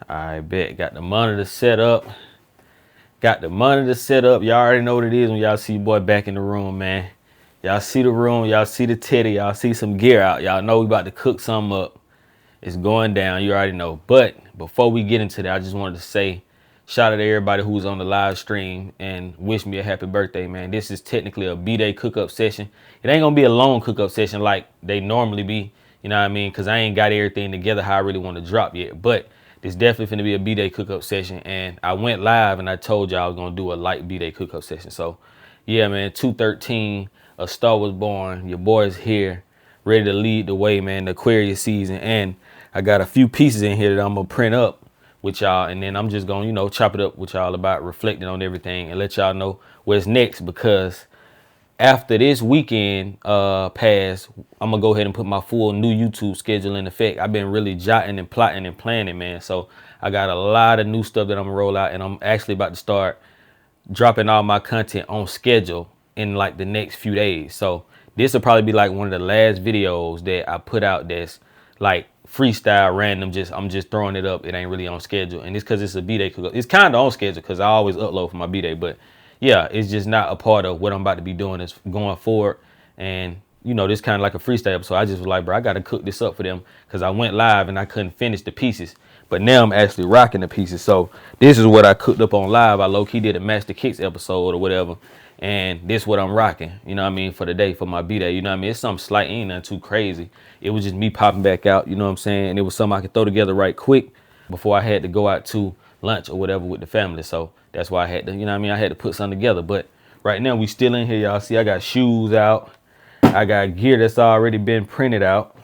I bet. Got the monitor set up. Got the monitor set up. Y'all already know what it is when y'all see your boy back in the room, man. Y'all see the room. Y'all see the teddy. Y'all see some gear out. Y'all know we about to cook something up. It's going down. You already know. But before we get into that, I just wanted to say shout out to everybody who's on the live stream and wish me a happy birthday, man. This is technically a B-Day cook-up session. It ain't going to be a long cook-up session like they normally be. You know what I mean? Because I ain't got everything together how I really want to drop yet. But it's definitely going to be a B-Day cook-up session. And I went live and I told y'all I was going to do a light B-Day cook-up session. So, yeah, man, 213, A Star Was Born. Your boy's here, ready to lead the way, man, the Aquarius season. And I got a few pieces in here that I'm going to print up with y'all. And then I'm just going to, chop it up with y'all about reflecting on everything and let y'all know what's next. Because after this weekend pass, I'm gonna go ahead and put my full new YouTube schedule in effect. I've been really jotting and plotting and planning, man. So I got a lot of new stuff that I'm gonna roll out, and I'm actually about to start dropping all my content on schedule in like the next few days. So this will probably be like one of the last videos that I put out that's like freestyle random. I'm just throwing it up. It ain't really on schedule, and it's because it's a B-Day cook-up. It's kind of on schedule because I always upload for my B-Day, but yeah, it's just not a part of what I'm about to be doing is going forward. And this kind of like a freestyle episode. I just was like, bro, I got to cook this up for them because I went live and I couldn't finish the pieces. But now I'm actually rocking the pieces. So this is what I cooked up on live. I low-key did a Master Kicks episode or whatever. And this is what I'm rocking, for the day, for my B-Day. It's something slight, ain't nothing too crazy. It was just me popping back out, And it was something I could throw together right quick before I had to go out to lunch or whatever with the family. So that's why I had to, I had to put something together. But right now we still in here, y'all. See, I got shoes out. I got gear that's already been printed out.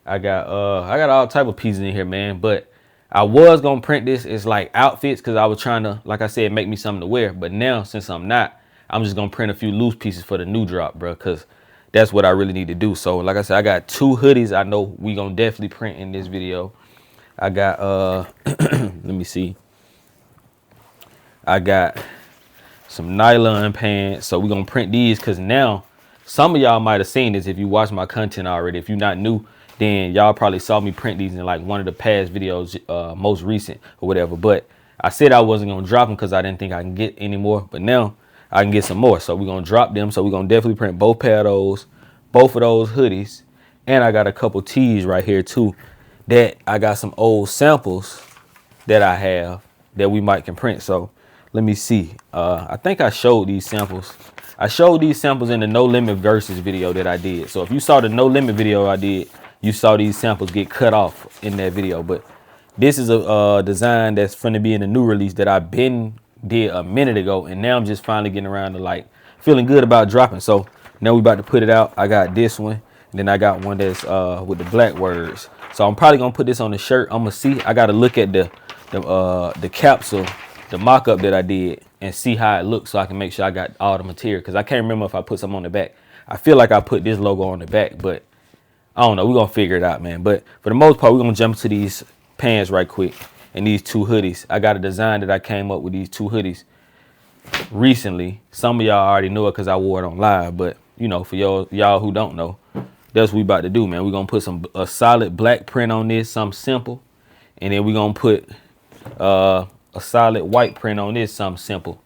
I got all type of pieces in here, man. But I was gonna print this as like outfits because I was trying to, like I said, make me something to wear. But now since I'm not, I'm just gonna print a few loose pieces for the new drop, bro, because that's what I really need to do. So like I said, I got 2 hoodies I know we gonna definitely print in this video. I got let me see. I got some nylon pants. So we're going to print these because now some of y'all might have seen this if you watch my content already. If you're not new, then y'all probably saw me print these in like one of the past videos, most recent or whatever. But I said I wasn't going to drop them because I didn't think I can get any more. But now I can get some more. So we're going to drop them. So we're going to definitely print both pair of those, both of those hoodies. And I got a couple tees right here too that I got some old samples that I have that we might can print. So let me see. I think I showed these samples. I showed these samples in the No Limit Versus video that I did. So if you saw the No Limit video I did, you saw these samples get cut off in that video. But this is a design that's going to be in the new release that I did a minute ago. And now I'm just finally getting around to like feeling good about dropping. So now we about to put it out. I got this one. And then I got one that's with the black words. So I'm probably going to put this on the shirt. I'm going to see. I got to look at the capsule, the mock-up that I did, and see how it looks so I can make sure I got all the material, because I can't remember if I put something on the back. I feel like I put this logo on the back, but I don't know. We're going to figure it out, man. But for the most part, we're going to jump to these pants right quick and these 2 hoodies. I got a design that I came up with these 2 hoodies recently. Some of y'all already know it because I wore it on live, but for y'all who don't know, that's what we about to do, man. We're going to put a solid black print on this, something simple. And then we're going to put a solid white print on this, something simple.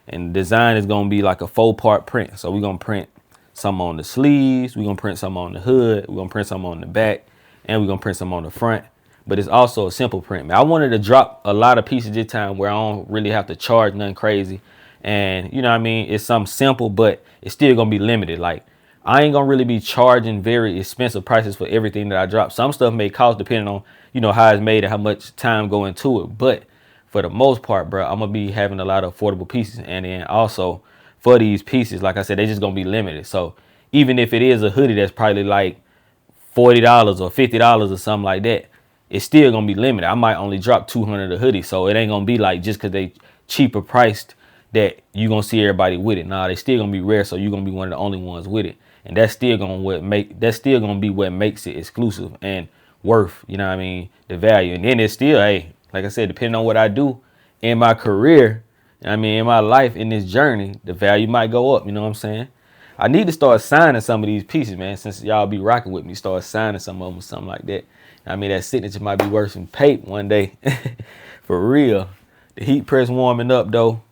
And the design is going to be like a 4-part print. So we're going to print some on the sleeves. We're going to print some on the hood. We're going to print some on the back. And we're going to print some on the front. But it's also a simple print, man. I wanted to drop a lot of pieces this time where I don't really have to charge nothing crazy. And, it's something simple, but it's still going to be limited. Like, I ain't going to really be charging very expensive prices for everything that I drop. Some stuff may cost depending on, how it's made and how much time go into it. But for the most part, bro, I'm going to be having a lot of affordable pieces. And then also for these pieces, like I said, they're just going to be limited. So even if it is a hoodie that's probably like $40 or $50 or something like that, it's still going to be limited. I might only drop 200 a hoodie. So it ain't going to be like just because they cheaper priced that you're going to see everybody with it. Nah, they still going to be rare. So you're going to be one of the only ones with it. And that's still going to be what makes it exclusive and worth, the value. And then it's still, hey, like I said, depending on what I do in my career, in my life, in this journey, the value might go up. You know what I'm saying? I need to start signing some of these pieces, man, since y'all be rocking with me. Start signing some of them or something like that. I mean, that signature might be worth some paper one day. For real. The heat press warming up, though.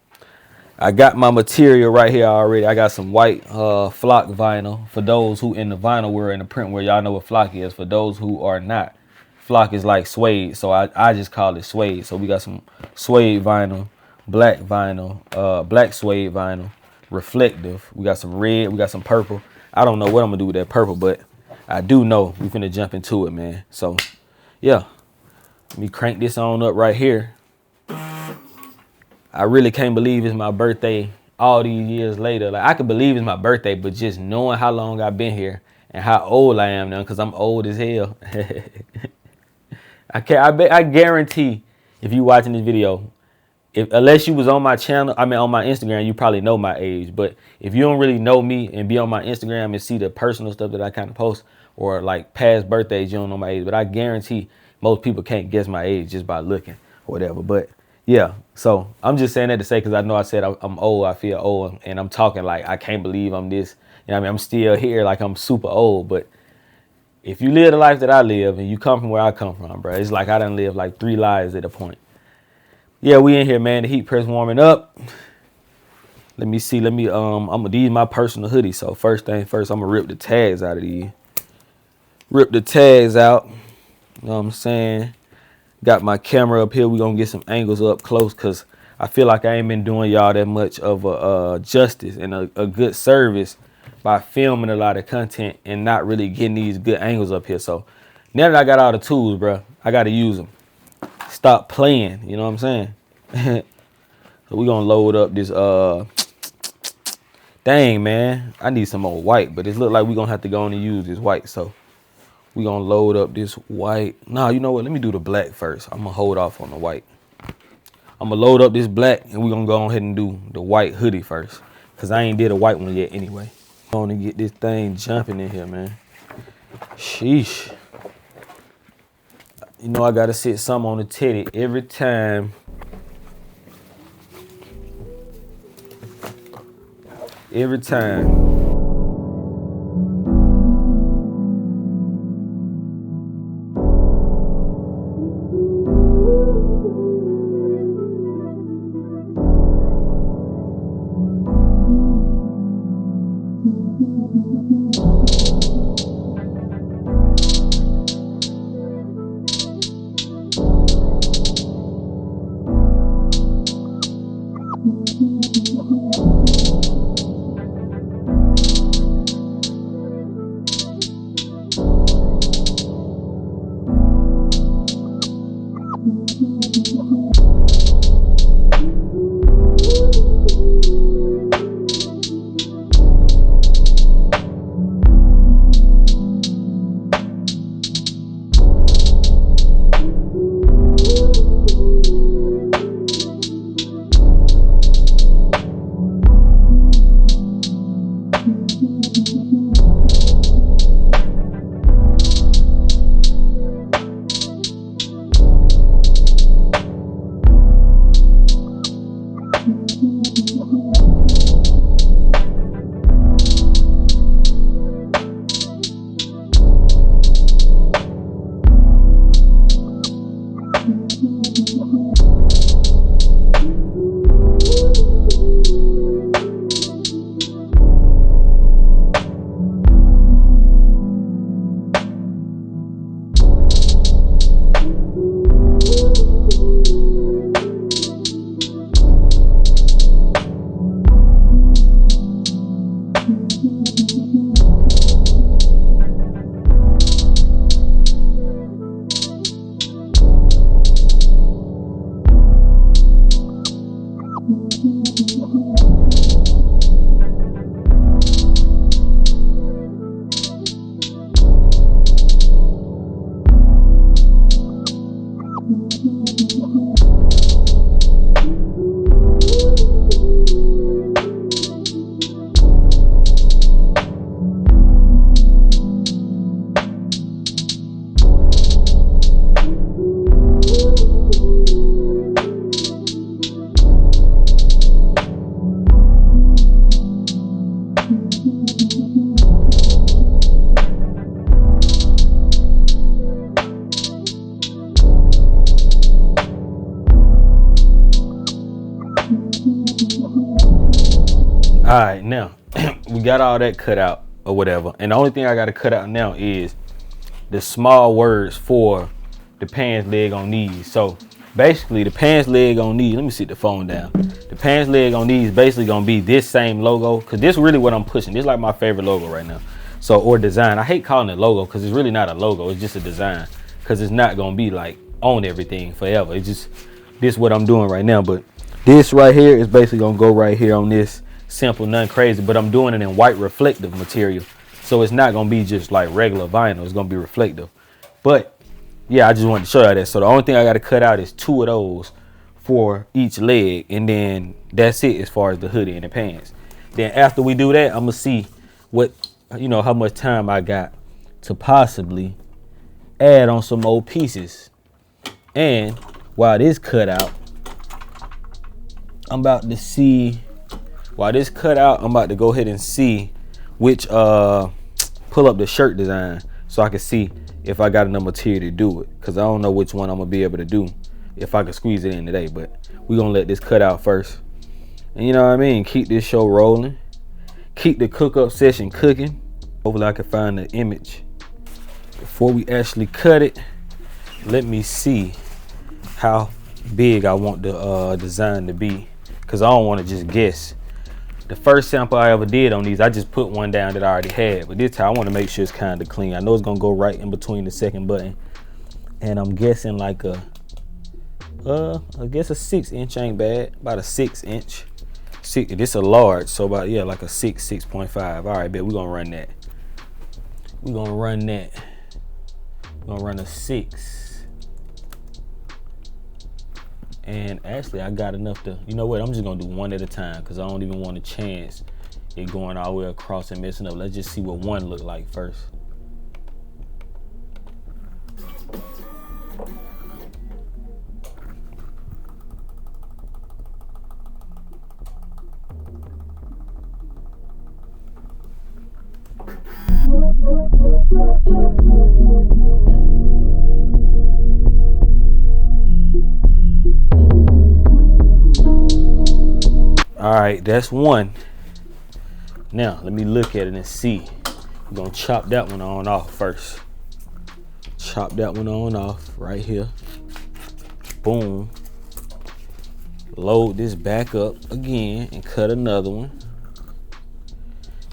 I got my material right here already. I got some white flock vinyl. For those who in the vinyl world, in the print world, y'all know what flock is. For those who are not, flock is like suede. So I just call it suede. So we got some suede vinyl, black suede vinyl, reflective. We got some red, we got some purple. I don't know what I'm gonna do with that purple, but I do know we finna jump into it, man. So yeah, let me crank this on up right here. I really can't believe it's my birthday all these years later. Like, I can believe it's my birthday, but just knowing how long I've been here and how old I am now, because I'm old as hell. I guarantee if you watching this video, unless you was on my channel, I mean on my Instagram, you probably know my age. But if you don't really know me and be on my Instagram and see the personal stuff that I kind of post, or like past birthdays, you don't know my age. But I guarantee most people can't guess my age just by looking or whatever. But yeah, so I'm just saying that to say, because I know I said I'm old, I feel old, and I'm talking like I can't believe I'm this. You know what I mean? I'm still here like I'm super old. But if you live the life that I live and you come from where I come from, bro, it's like I done lived like 3 lives at a point. Yeah, we in here, man. The heat press warming up. Let me see. I'm gonna these my personal hoodie. So first thing first, I'm gonna rip the tags out of these. Rip the tags out. You know what I'm saying? Got my camera up here. We gonna get some angles up close, cause I feel like I ain't been doing y'all that much of a justice and a good service by filming a lot of content and not really getting these good angles up here. So now that I got all the tools, bro, I gotta use them. Stop playing, you know what I'm saying? So we gonna load up this dang, man, I need some more white, but it look like we gonna have to go on and use this white. So we gonna load up this white. Nah, you know what, let me do the black first. I'm gonna hold off on the white. I'm gonna load up this black and we gonna go ahead and do the white hoodie first, cause I ain't did a white one yet anyway. I wanna get this thing jumping in here, man. Sheesh. You know I gotta sit some on the teddy every time. Every time. right, now we got all that cut out or whatever. And the only thing I got to cut out now is the small words for the pants leg on these. So basically the pants leg on these, let me sit the phone down. The pants leg on these basically gonna be this same logo, because this is really what I'm pushing. This is like my favorite logo right now. So, or design. I hate calling it logo because it's really not a logo, it's just a design, because it's not gonna be like on everything forever. It's just this what I'm doing right now. But this right here is basically gonna go right here on this, simple, nothing crazy, but I'm doing it in white reflective material. So it's not gonna be just like regular vinyl, it's gonna be reflective. But yeah, I just wanted to show you that. So the only thing I gotta cut out is 2 of those for each leg, and then that's it as far as the hoodie and the pants. Then after we do that, I'm gonna see what, you know, how much time I got to possibly add on some old pieces. And while this cut out, I'm about to see, while this cut out, I'm about to go ahead and see which pull up the shirt design so I can see if I got enough material to do it, because I don't know which one I'm gonna be able to do if I can squeeze it in today. But we're gonna let this cut out first, and you know what I mean, keep this show rolling, keep the cook-up session cooking. Hopefully I can find the image before we actually cut it. Let me see how big I want the design to be, because I don't want to just guess. The first sample I ever did on these, I just put one down that I already had, but this time I want to make sure it's kind of clean. I know it's gonna go right in between the second button, and I'm guessing like a I guess a 6-inch ain't bad, about a 6-inch. This a large, so about, yeah, like a 6.5. All right, bet we're gonna run that. We're gonna run that. We're gonna run a 6. And actually I got enough to, you know what, I'm just gonna do one at a time, because I don't even want a chance it going all the way across and messing up. Let's just see what one look like first. All right, that's one. Now let me look at it and see. We're gonna chop that one on off first. Chop that one on off right here. Boom. Load this back up again and cut another one.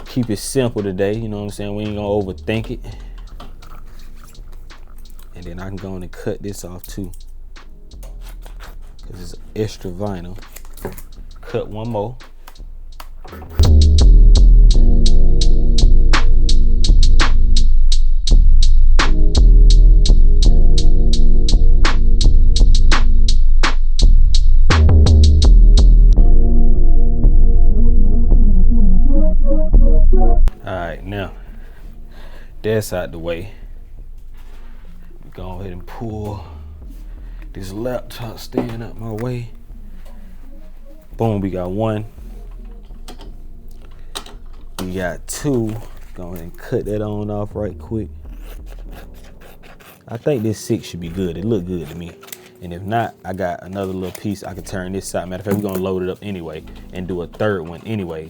Keep it simple today, you know what I'm saying? We ain't gonna overthink it. And then I can go in and cut this off too, because it's extra vinyl. Cut one more. Alright, now that's out the way. Go ahead and pull this laptop stand out my way. Boom, we got one. We got two. Go ahead and cut that on off right quick. I think this 6 should be good. It look good to me. And if not, I got another little piece I can turn this side. Matter of fact, we're gonna load it up anyway and do a third one anyway.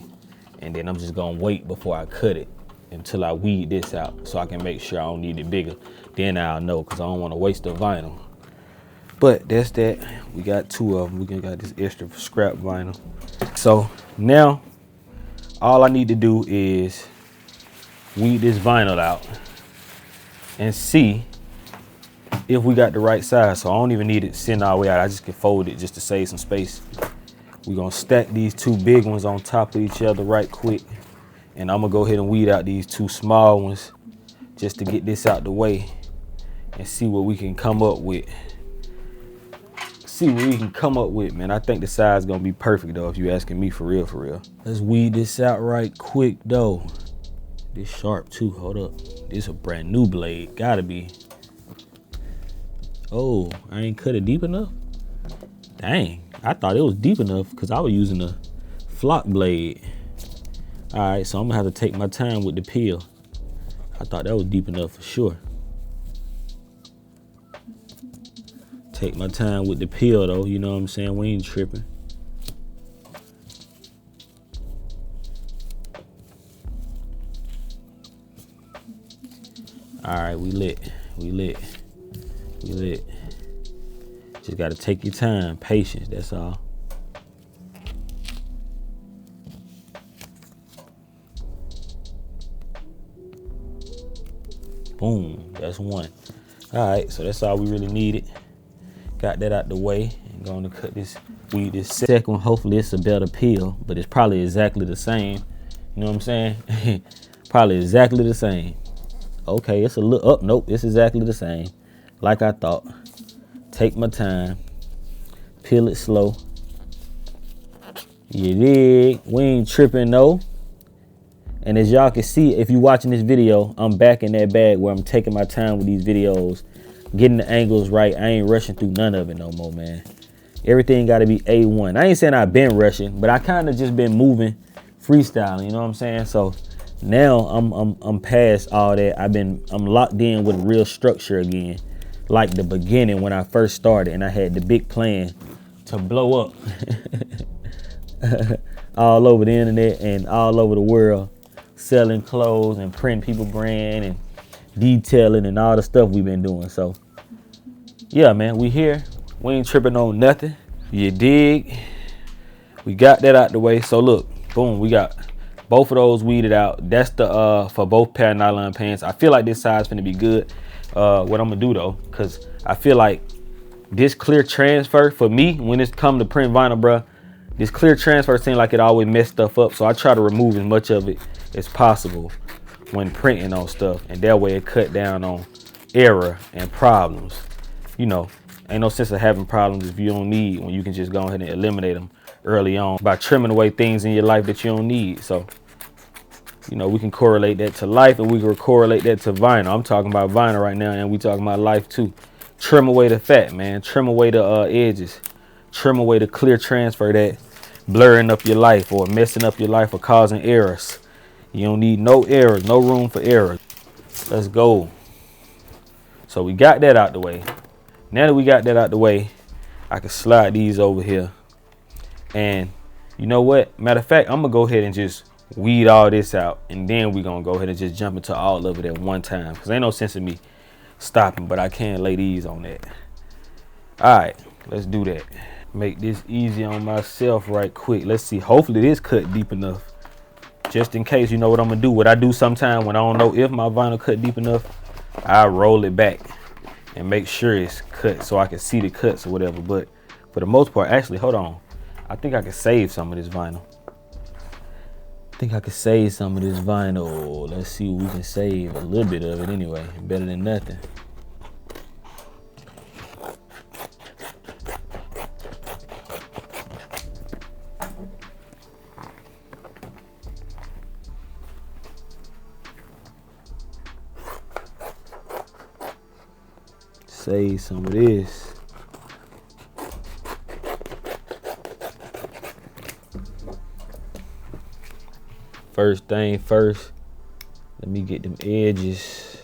And then I'm just gonna wait before I cut it until I weed this out, so I can make sure I don't need it bigger. Then I'll know, because I don't want to waste the vinyl. But that's that. We got 2 of them. We got this extra scrap vinyl. So now all I need to do is weed this vinyl out and see if we got the right size. So I don't even need it sitting all the way out. I just can fold it just to save some space. We're gonna stack these 2 big ones on top of each other right quick. And I'm gonna go ahead and weed out these 2 small ones just to get this out the way and see what we can come up with. See what we can come up with, man. I think the size is gonna be perfect though, if you asking me for real, for real. Let's weed this out right quick though. This sharp too, hold up. This a brand new blade, gotta be. Oh, I ain't cut it deep enough? Dang, I thought it was deep enough because I was using a flock blade. All right, so I'm gonna have to take my time with the peel. I thought that was deep enough for sure. Take my time with the peel though, you know what I'm saying? We ain't tripping. right, we lit. Just gotta take your time, patience, that's all. Boom, that's one. All right, so that's all we really needed. Got that out the way. I'm going to cut this weed. This second one, hopefully it's a better peel, but it's probably exactly the same. You know what I'm saying? Probably exactly the same. Okay, it's a little up. Nope, it's exactly the same. Like I thought. Take my time. Peel it slow. You dig? We ain't tripping though. And as y'all can see, if you're watching this video, I'm back in that bag where I'm taking my time with these videos, getting the angles right. I ain't rushing through none of it no more, man. Everything got to be A1. I ain't saying I've been rushing, but I kind of just been moving, freestyling. You know what I'm saying? So now I'm past all that. I'm locked in with real structure again, like the beginning when I first started, and I had the big plan to blow up all over the internet and all over the world, selling clothes and printing people brand and detailing and all the stuff we've been doing. So yeah, man, we here. We ain't tripping on nothing. You dig? We got that out the way. So look, boom, we got both of those weeded out. That's the for both pair of nylon pants. I feel like this side's gonna be good. What I'm gonna do though, cause I feel like this clear transfer for me, when it's come to print vinyl, bruh, this clear transfer seems like it always mess stuff up. So I try to remove as much of it as possible when printing on stuff, and that way it cut down on error and problems. You know, ain't no sense of having problems if you don't need, when you can just go ahead and eliminate them early on by trimming away things in your life that you don't need. So, you know, we can correlate that to life, and we can correlate that to vinyl. I'm talking about vinyl right now, and we talking about life too. Trim away the fat, man. Trim away the edges. Trim away the clear transfer that blurring up your life or messing up your life or causing errors. You don't need no errors, no room for errors. Let's go. So we got that out the way. Now that we got that out the way, I can slide these over here. And you know what? Matter of fact, I'm gonna go ahead and just weed all this out, and then we're gonna go ahead and just jump into all of it at one time, because ain't no sense in me stopping, but I can lay these on that. All right, let's do that. Make this easy on myself right quick. Let's see. Hopefully this cut deep enough. Just in case, you know what I'm gonna do. What I do sometime when I don't know if my vinyl cut deep enough, I roll it back and make sure it's cut so I can see the cuts or whatever. But for the most part, actually, hold on. I think I can save some of this vinyl. Let's see what we can save. A little bit of it anyway. Better than nothing. Save some of this. First thing first, let me get them edges.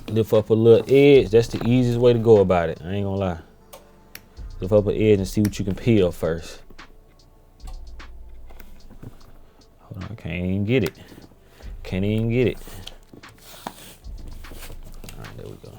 Lift up a little edge. That's the easiest way to go about it. I ain't gonna lie. Lift up an edge and see what you can peel first. Hold on, I can't even get it. All right, there we go.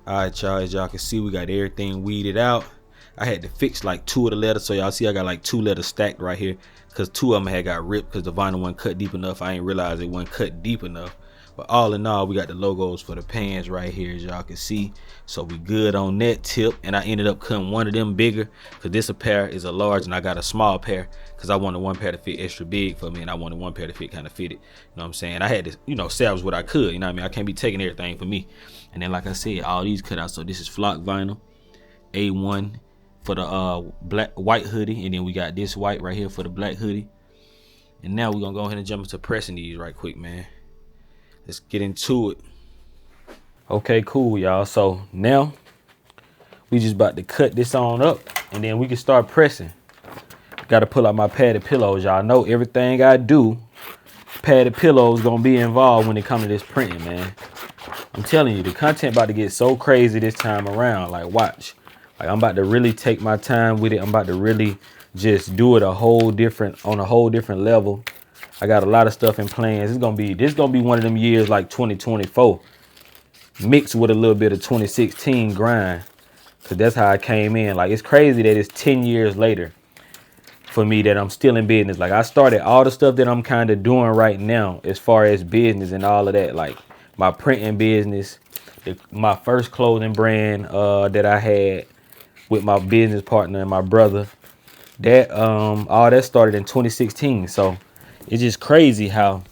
All right, y'all, as y'all can see, we got everything weeded out. I had to fix like 2 of the letters, so y'all see I got like 2 letters stacked right here, because 2 of them had got ripped because the vinyl wasn't cut deep enough. I ain't realized it wasn't cut deep enough. But all in all, we got the logos for the pants right here, as y'all can see. So we good on that tip. And I ended up cutting one of them bigger, because this pair is a large and I got a small pair, because I wanted one pair to fit extra big for me, and I wanted one pair to fit kind of fitted. You know what I'm saying? I had to, you know, salvage what I could. You know what I mean? I can't be taking everything for me. And then, like I said, all these cut out. So this is flock vinyl. A1 for the white hoodie, and then we got this white right here for the black hoodie. And now we're gonna go ahead and jump into pressing these right quick, man. Let's get into it. Okay, cool, y'all. So now we just about to cut this on up, and then we can start pressing. Got to pull out my padded pillows. Y'all know everything I do, padded pillows gonna be involved when it comes to this printing, man. I'm telling you, the content about to get so crazy this time around. Like, watch. Like, I'm about to really take my time with it. I'm about to really just do it on a whole different level. I got a lot of stuff in plans. This gonna be one of them years like 2024, mixed with a little bit of 2016 grind. Cause that's how I came in. Like, it's crazy that it's 10 years later for me that I'm still in business. Like, I started all the stuff that I'm kind of doing right now as far as business and all of that. Like, my printing business, my first clothing brand that I had with my business partner and my brother, that all that started in 2016. So it's just crazy how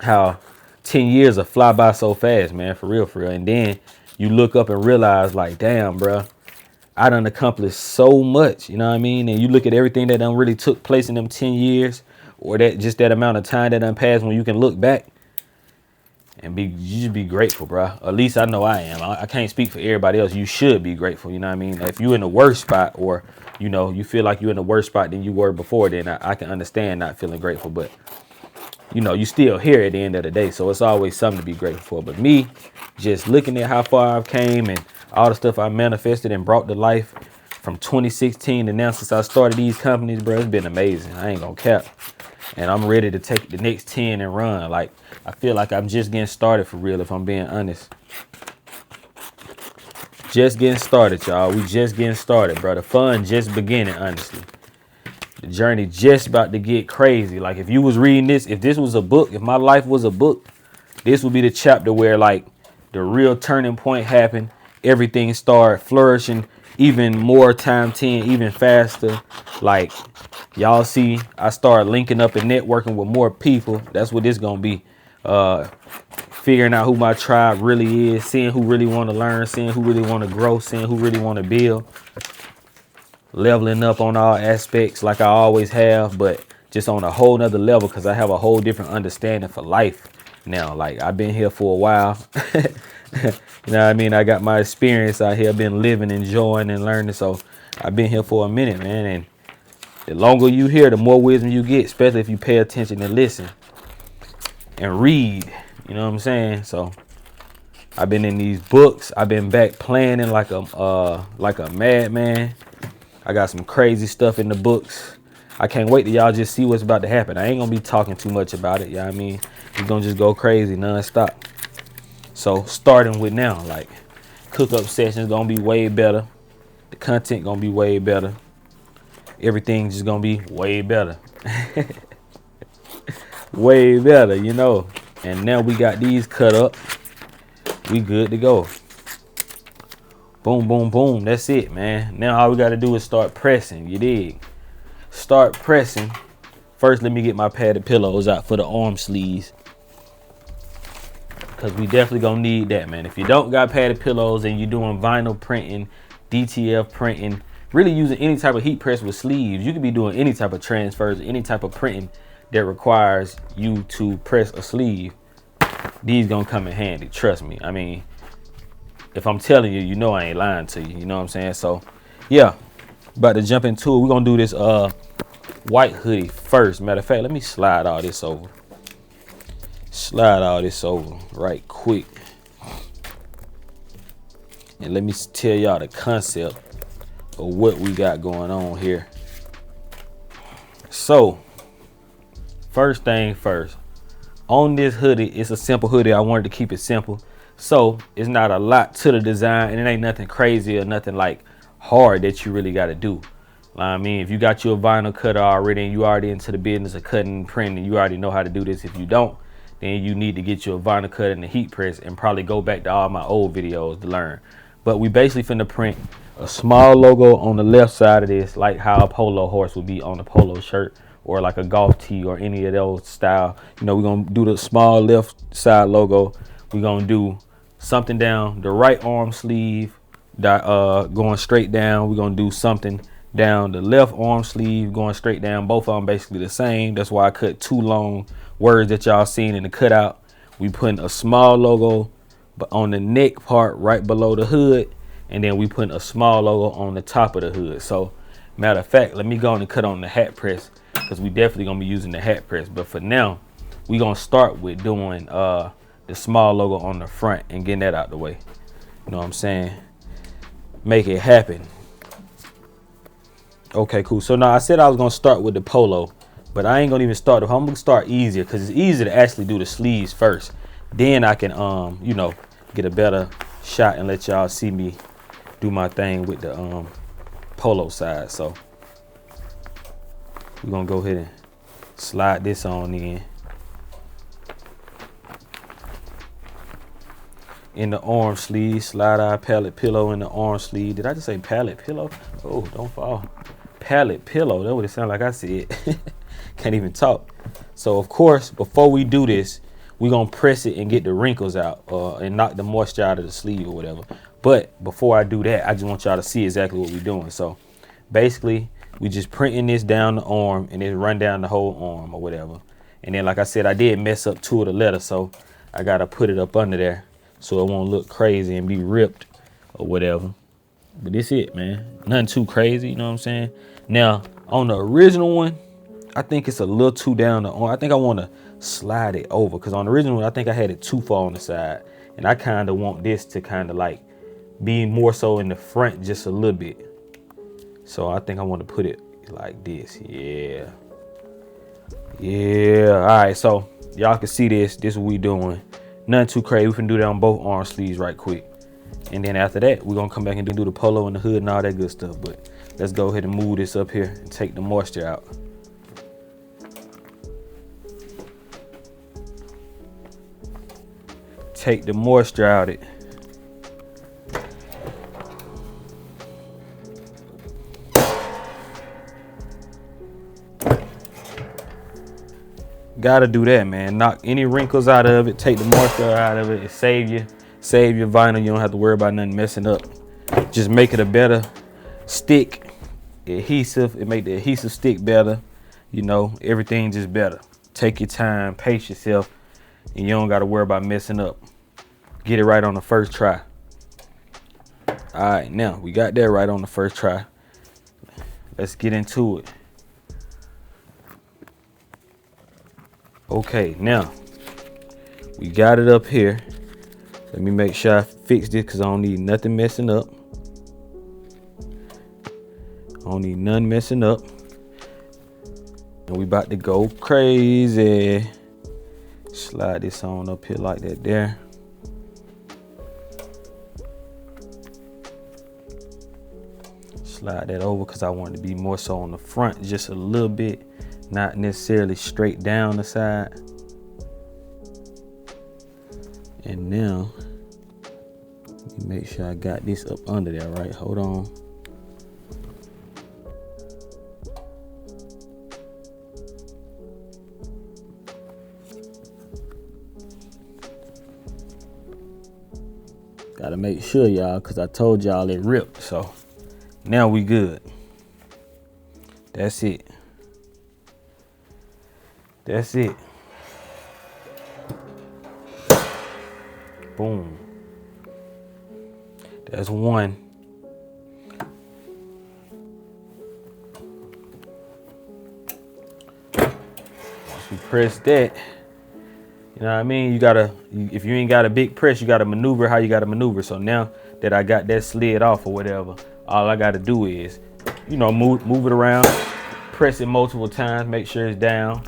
10 years will fly by so fast, man, for real. And then you look up and realize, like, damn, bro, I done accomplished so much, you know what I mean? And you look at everything that done really took place in them 10 years, or that amount of time that done passed, when you can look back and you just be grateful, bro. At least I know I am. I can't speak for everybody else. You should be grateful, you know what I mean? If you're in the worst spot, or, you know, you feel like you're in the worst spot than you were before, then I can understand not feeling grateful. But, you know, you still here at the end of the day, so it's always something to be grateful for. But me, just looking at how far I've came and all the stuff I manifested and brought to life from 2016 to now, since I started these companies, bro, it's been amazing. I ain't gonna cap. And I'm ready to take the next 10 and run. Like, I feel like I'm just getting started for real, if I'm being honest. Just getting started, y'all. We just getting started, bro. The fun just beginning, honestly. The journey just about to get crazy. Like, if you was reading this, if this was a book, if my life was a book, this would be the chapter where, like, the real turning point happened. Everything started flourishing even more, time 10, even faster. Like, y'all see, I started linking up and networking with more people. That's what this gonna be. Figuring out who my tribe really is, seeing who really want to learn, seeing who really want to grow, seeing who really want to build. Leveling up on all aspects like I always have, but just on a whole nother level, because I have a whole different understanding for life now. Like, I've been here for a while. You know what I mean? I got my experience out here. I've been living, enjoying, and learning. So I've been here for a minute, man. And the longer you hear, the more wisdom you get, especially if you pay attention and listen and read. You know what I'm saying? So I've been in these books. I've been back planning like a madman. I got some crazy stuff in the books. I can't wait till y'all just see what's about to happen. I ain't gonna be talking too much about it. You know what I mean? We're gonna just go crazy nonstop. So starting with now, like, Cookup sessions gonna be way better. The content gonna be way better. Everything just gonna be way better. Way better, you know. And now we got these cut up. We good to go. Boom, boom, boom. That's it, man. Now all we got to do is start pressing. You dig? Start pressing. First, let me get my padded pillows out for the arm sleeves, because we definitely going to need that, man. If you don't got padded pillows and you're doing vinyl printing, DTF printing, really using any type of heat press with sleeves, you could be doing any type of transfers, any type of printing that requires you to press a sleeve. These going to come in handy. Trust me. I mean, if I'm telling you, you know I ain't lying to you. You know what I'm saying? So, yeah, about to jump into it. We're going to do this white hoodie first. Matter of fact, let me slide all this over. Slide all this over right quick. And let me tell y'all the concept of what we got going on here. So, first thing first. On this hoodie, it's a simple hoodie. I wanted to keep it simple. So it's not a lot to the design, and it ain't nothing crazy or nothing like hard that you really got to do. I mean, if you got your vinyl cutter already and you already into the business of cutting and printing, you already know how to do this. If you don't, then you need to get you a vinyl cutter and a heat press and probably go back to all my old videos to learn. But we basically finna print a small logo on the left side of this, like how a polo horse would be on a polo shirt, or like a golf tee or any of those style. You know, we're gonna do the small left side logo. We're gonna do something down the right arm sleeve going straight down. We're gonna do something down the left arm sleeve, going straight down. Both of them basically the same. That's why I cut 2 long words that y'all seen in the cutout. We putting a small logo but on the neck part right below the hood, and then we putting a small logo on the top of the hood. So matter of fact, let me go on and cut on the hat press, because we definitely gonna be using the hat press. But for now, we gonna start with doing the small logo on the front and getting that out the way. You know what I'm saying? Make it happen. Okay, cool. So now I said I was gonna start with the polo, but I ain't gonna even start. I'm gonna start easier, because it's easier to actually do the sleeves first. Then I can you know, get a better shot and let y'all see me do my thing with the polo side. So we're gonna go ahead and slide this on in the arm sleeve. Slide our pallet pillow in the arm sleeve. Did I just say pallet pillow? Oh, don't fall. Pallet pillow, that's what it sounded like I said. Can't even talk. So of course, before we do this, we're gonna press it and get the wrinkles out, and knock the moisture out of the sleeve or whatever. But before I do that, I just want y'all to see exactly what we're doing. So basically, we just printing this down the arm and then run down the whole arm or whatever. And then, like I said, I did mess up 2 of the letters, so I gotta put it up under there so it won't look crazy and be ripped or whatever. But this it, man. Nothing too crazy, you know what I'm saying? Now, on the original one, I think it's a little too down the arm. I think I want to slide it over, because on the original one, I think I had it too far on the side. And I kind of want this to kind of like be more so in the front just a little bit. So I think I want to put it like this. Yeah. Yeah. All right. So y'all can see this. This is what we doing. Nothing too crazy. We can do that on both arm sleeves right quick. And then after that, we're going to come back and do the polo and the hood and all that good stuff. But let's go ahead and move this up here and take the moisture out. Take the moisture out of it. Gotta do that, man. Knock any wrinkles out of it. Take the moisture out of it. It save your vinyl. You don't have to worry about nothing messing up. Just make it a better stick adhesive. It make the adhesive stick better. You know, everything just better. Take your time, pace yourself, and you don't gotta worry about messing up. Get it right on the first try. All right, now we got that right on the first try. Let's get into it. Okay, now we got it up here. Let me make sure I fix this, because I don't need nothing messing up. I don't need none messing up. And we about to go crazy. Slide this on up here like that there. Slide that over, because I want it to be more so on the front just a little bit, not necessarily straight down the side. And now, let me make sure I got this up under there, right? Hold on. Gotta make sure, y'all, because I told y'all it ripped. So now we good. That's it. That's it. Boom. That's one. Once you press that, you know what I mean? You gotta, if you ain't got a big press, you gotta maneuver how you gotta maneuver. So now that I got that slid off or whatever, all I gotta do is, you know, move it around, press it multiple times, make sure it's down.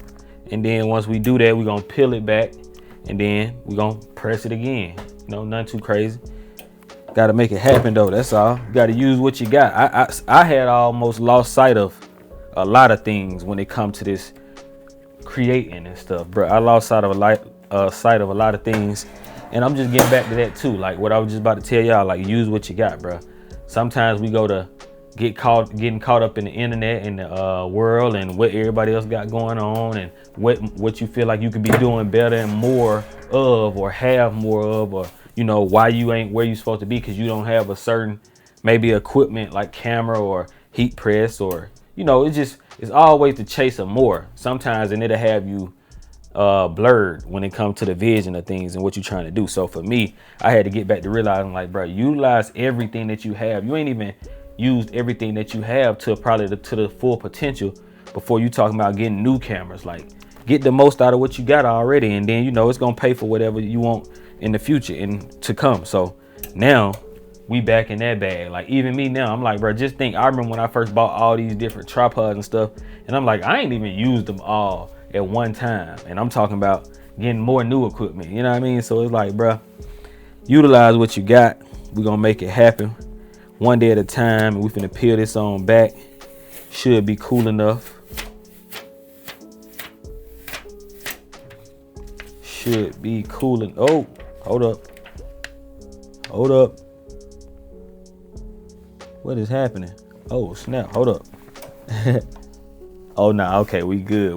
And then once we do that, we're gonna peel it back, and then we're gonna press it again. You know, nothing too crazy. Gotta make it happen though, that's all. You gotta use what you got. I had almost lost sight of a lot of things when it comes to this creating and stuff, bro. I lost sight of a lot of things, and I'm just getting back to that too. Like what I was just about to tell y'all, like use what you got, bro. Sometimes we go to getting caught up in the internet and the world and what everybody else got going on, and what you feel like you could be doing better and more of, or have more of, or you know why you ain't where you supposed to be because you don't have a certain maybe equipment like camera or heat press, or you know, it's always to chase a more sometimes, and it'll have you blurred when it comes to the vision of things and what you're trying to do. So for me, I had to get back to realizing, like, bro, utilize everything that you have. You ain't even used everything that you have to probably to the full potential before you talking about getting new cameras. Like, get the most out of what you got already, and then you know it's gonna pay for whatever you want in the future and to come. So now we back in that bag. Like, even me now, I'm like, bro, just think, I remember when I first bought all these different tripods and stuff, and I'm like, I ain't even used them all at one time, and I'm talking about getting more new equipment, you know what I mean? So it's like, bro, utilize what you got. We're gonna make it happen one day at a time, and we finna peel this on back. Should be cool enough. Should be cool. Oh, hold up. What is happening? Oh snap, hold up. Oh no, nah, okay, we good.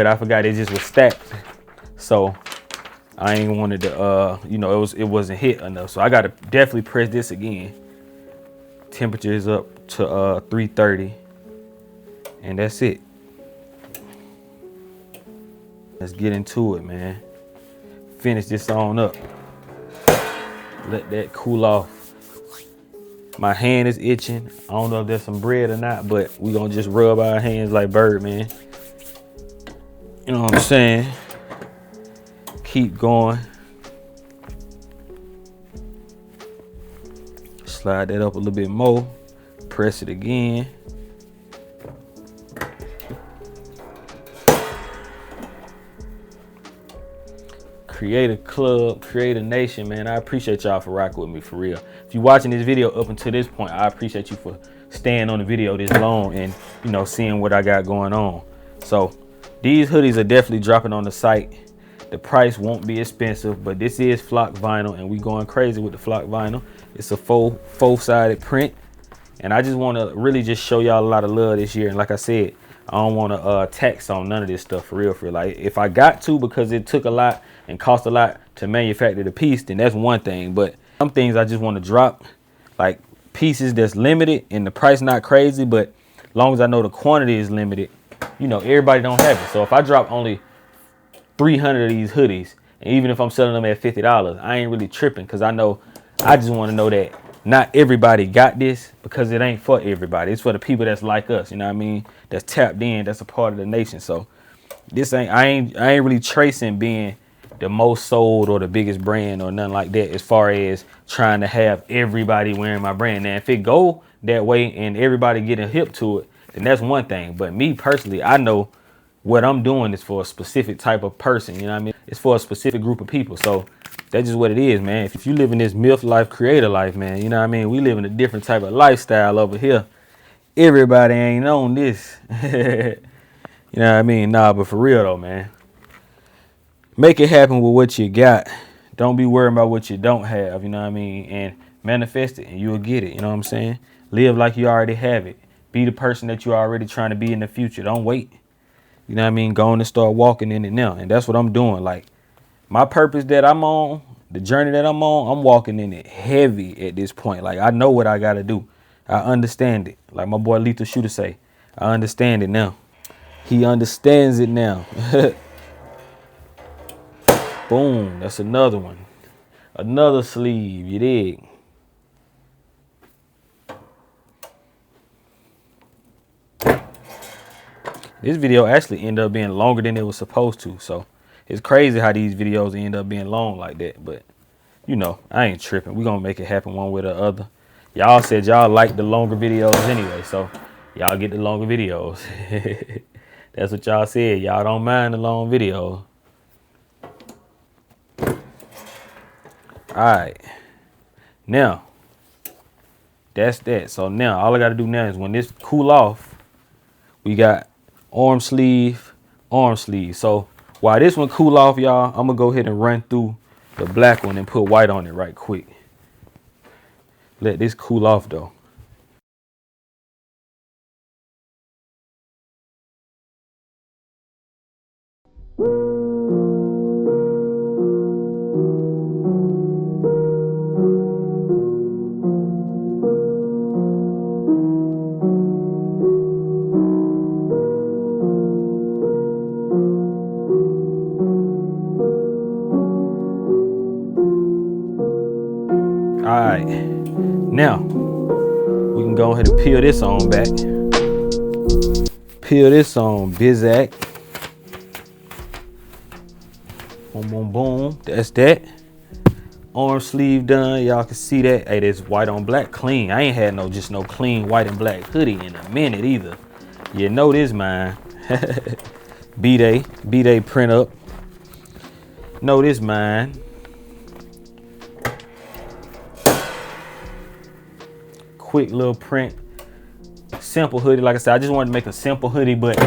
I forgot it just was stacked, so I ain't wanted to you know, it wasn't hit enough, so I gotta definitely press this again. Temperature is up to 330, and that's it. Let's get into it, man. Finish this on up. Let that cool off. My hand is itching. I don't know if there's some bread or not, but we gonna just rub our hands like Birdman. You know what I'm saying? Keep going. Slide that up a little bit more. Press it again. Create a club, create a nation, man. I appreciate y'all for rocking with me, for real. If you're watching this video up until this point, I appreciate you for staying on the video this long and, you know, seeing what I got going on. So these hoodies are definitely dropping on the site. The price won't be expensive, but this is flock vinyl, and we going crazy with the flock vinyl. It's a four-sided print, and I just want to really just show y'all a lot of love this year. And like I said, I don't want to tax on none of this stuff, for real. Like, if I got to, because it took a lot and cost a lot to manufacture the piece, then that's one thing. But some things I just want to drop, like pieces that's limited and the price not crazy, but as long as I know the quantity is limited, you know, everybody don't have it. So if I drop only 300 of these hoodies, and even if I'm selling them at $50, I ain't really tripping, because I just want to know that not everybody got this, because it ain't for everybody. It's for the people that's like us, you know what I mean? That's tapped in, that's a part of the nation. So this I ain't really tracing being the most sold or the biggest brand or nothing like that, as far as trying to have everybody wearing my brand. Now, if it go that way and everybody getting hip to it, then that's one thing. But me personally, I know what I'm doing is for a specific type of person, you know what I mean? It's for a specific group of people. So that's just what it is, man. If you live in this Mioth life, creator life, man, you know what I mean? We live in a different type of lifestyle over here. Everybody ain't on this. You know what I mean? Nah, but for real though, man. Make it happen with what you got. Don't be worried about what you don't have, you know what I mean? And manifest it and you'll get it, you know what I'm saying? Live like you already have it. Be the person that you're already trying to be in the future. Don't wait. You know what I mean? Go on and start walking in it now. And that's what I'm doing. Like, my purpose that I'm on, the journey that I'm on, I'm walking in it heavy at this point. Like, I know what I got to do. I understand it. Like my boy Lethal Shooter say, I understand it now. He understands it now. Boom. That's another one. Another sleeve. You dig? This video actually ended up being longer than it was supposed to. So it's crazy how these videos end up being long like that. But, you know, I ain't tripping. We're going to make it happen one way or the other. Y'all said y'all like the longer videos anyway. So y'all get the longer videos. That's what y'all said. Y'all don't mind the long video. All right. Now, that's that. So now all I got to do now is when this cool off, we got arm sleeve. So while this one cool off, y'all, I'm gonna go ahead and run through the black one and put white on it right quick. Let this cool off though. can go ahead and peel this on back. Peel this on, Bizak. Boom, boom, boom. That's that. Arm sleeve done. Y'all can see that. Hey, this white on black clean. I ain't had no clean white and black hoodie in a minute either. You know this mine. B-Day print up. Know this mine. Quick little print. Simple hoodie. Like I said, I just wanted to make a simple hoodie, but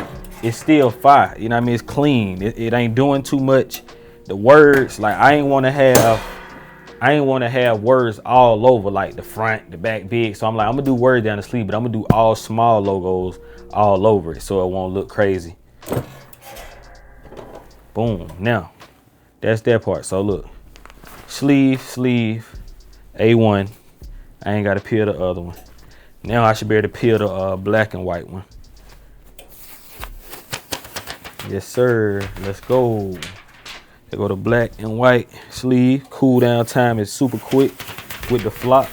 it's still fire. You know what I mean? It's clean. It ain't doing too much. The words, like I ain't want to have words all over, like the front, the back big. So I'm like, I'm gonna do words down the sleeve, but I'm gonna do all small logos all over it so it won't look crazy. Boom. Now that's that part. So look, sleeve, A1. I ain't got to peel the other one. Now I should be able to peel the black and white one. Yes, sir. Let's go. They go to black and white sleeve. Cool down time is super quick with the flop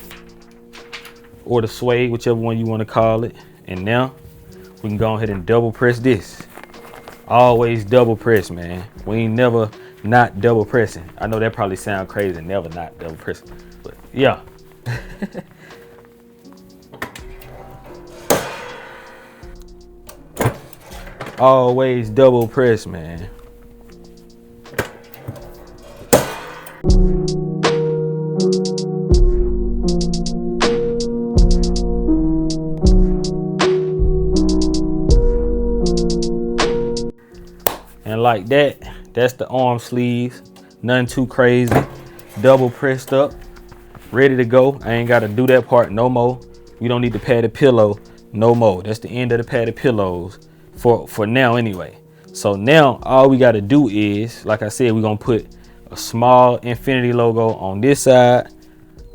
or the suede, whichever one you want to call it. And now we can go ahead and double press this. Always double press, man. We ain't never not double pressing. I know that probably sound crazy, never not double pressing, but yeah. Always double press, man. And like that, that's the arm sleeves. Nothing too crazy. Double pressed up, ready to go. I ain't got to do that part no more. We don't need the padded pillow no more. That's the end of the padded pillows for now anyway. So now all we got to do is, like I said, we're gonna put a small infinity logo on this side,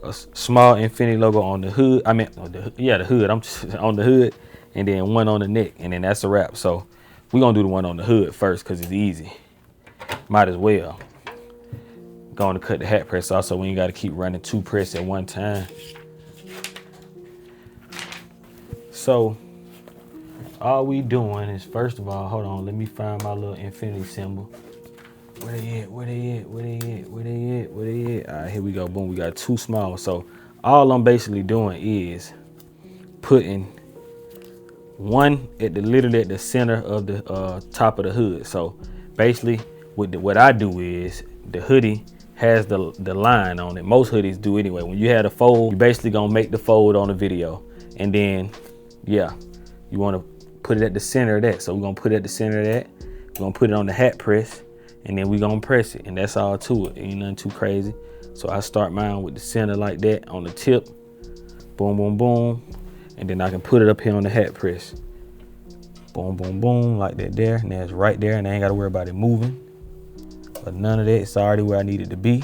a small infinity logo on the hood. I mean, the hood. I'm just on the hood, and then one on the neck, and then that's a wrap. So we're gonna do the one on the hood first because it's easy. Might as well. Going to cut the hat press off so we ain't got to keep running 2 press at one time. So all we doing is, first of all, hold on, let me find my little infinity symbol. Where they at? All right, here we go. Boom, we got 2 small. So all I'm basically doing is putting one literally at the center of the top of the hood. So basically what I do is the hoodie has the line on it. Most hoodies do anyway. When you have a fold, you basically gonna make the fold on the video, and then yeah, you want to put it at the center of that. So we're gonna put it at the center of that. We're gonna put it on the hat press, and then we're gonna press it, and that's all to it. Ain't nothing too crazy. So I start mine with the center like that on the tip. Boom, boom, boom, and then I can put it up here on the hat press. Boom, boom, boom, like that there, and that's right there, and I ain't gotta worry about it moving. But none of that, it's already where I need it to be.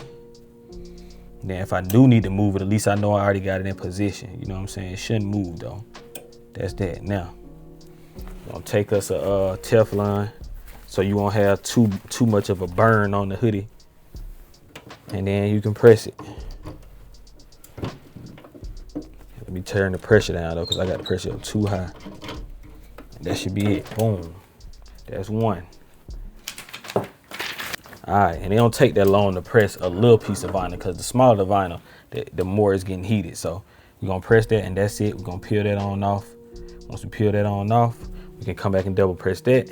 And then if I do need to move it, at least I know I already got it in position. You know what I'm saying? It shouldn't move though. That's that. Now, I'm gonna take us a Teflon so you won't have too much of a burn on the hoodie. And then you can press it. Let me turn the pressure down though, because I got the pressure up too high. And that should be it. Boom. That's one. All right, and it don't take that long to press a little piece of vinyl, because the smaller the vinyl, the more it's getting heated. So we're gonna press that, and that's it. We're gonna peel that on off. Once we peel that on off, we can come back and double press that.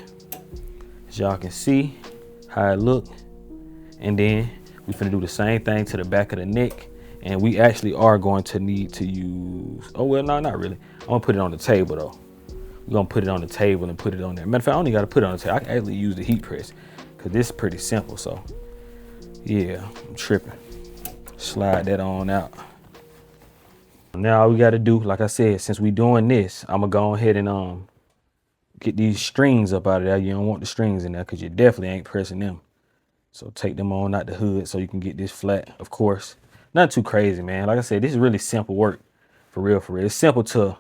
As y'all can see how it look. And then we finna do the same thing to the back of the neck. And we actually are going to need to use, oh well, no, not really. I'm gonna put it on the table though. We're gonna put it on the table and put it on there. Matter of fact, I only gotta put it on the table. I can actually use the heat press, because this is pretty simple. So yeah, I'm tripping. Slide that on out. Now all we gotta do, like I said, since we doing this, I'm gonna go ahead and get these strings up out of there. You don't want the strings in there because you definitely ain't pressing them. So take them on out the hood so you can get this flat, of course. Not too crazy, man. Like I said, this is really simple work, for real, for real. It's simple to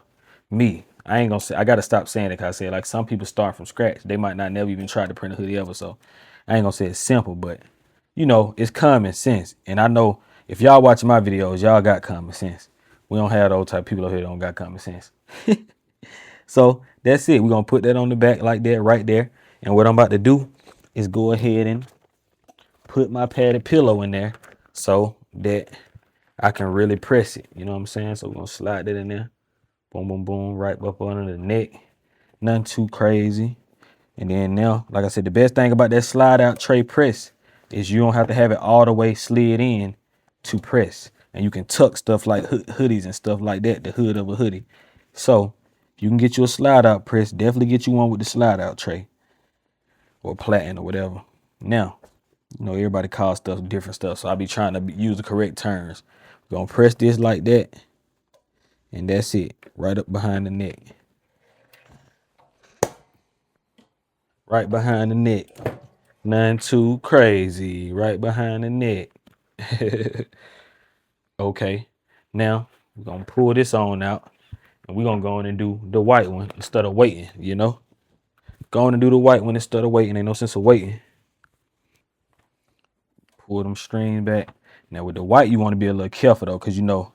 me. I ain't gonna say, I gotta stop saying it, because I said, like, some people start from scratch. They might not never even try to print a hoodie ever. So I ain't gonna say it's simple, but you know, it's common sense. And I know if y'all watching my videos, y'all got common sense. We don't have those type of people over here that don't got common sense. So that's it. We're gonna put that on the back like that right there. And what I'm about to do is go ahead and put my padded pillow in there so that I can really press it. You know what I'm saying? So we're gonna slide that in there. Boom, boom, boom, right up under the neck. Nothing too crazy. And then now, like I said, the best thing about that slide out tray press is you don't have to have it all the way slid in to press. And you can tuck stuff like hoodies and stuff like that, the hood of a hoodie. So if you can get you a slide out press, definitely get you one with the slide out tray or platen or whatever. Now, you know, everybody calls stuff different stuff. So I'll be trying to use the correct terms. We're gonna press this like that. And that's it, right up behind the neck. Right behind the neck. Nothing too crazy. Right behind the neck. Okay. Now, we're going to pull this on out. And we're going to go in and do the white one instead of waiting, you know? Go on and do the white one instead of waiting. Ain't no sense of waiting. Pull them strings back. Now, with the white, you want to be a little careful, though, because, you know,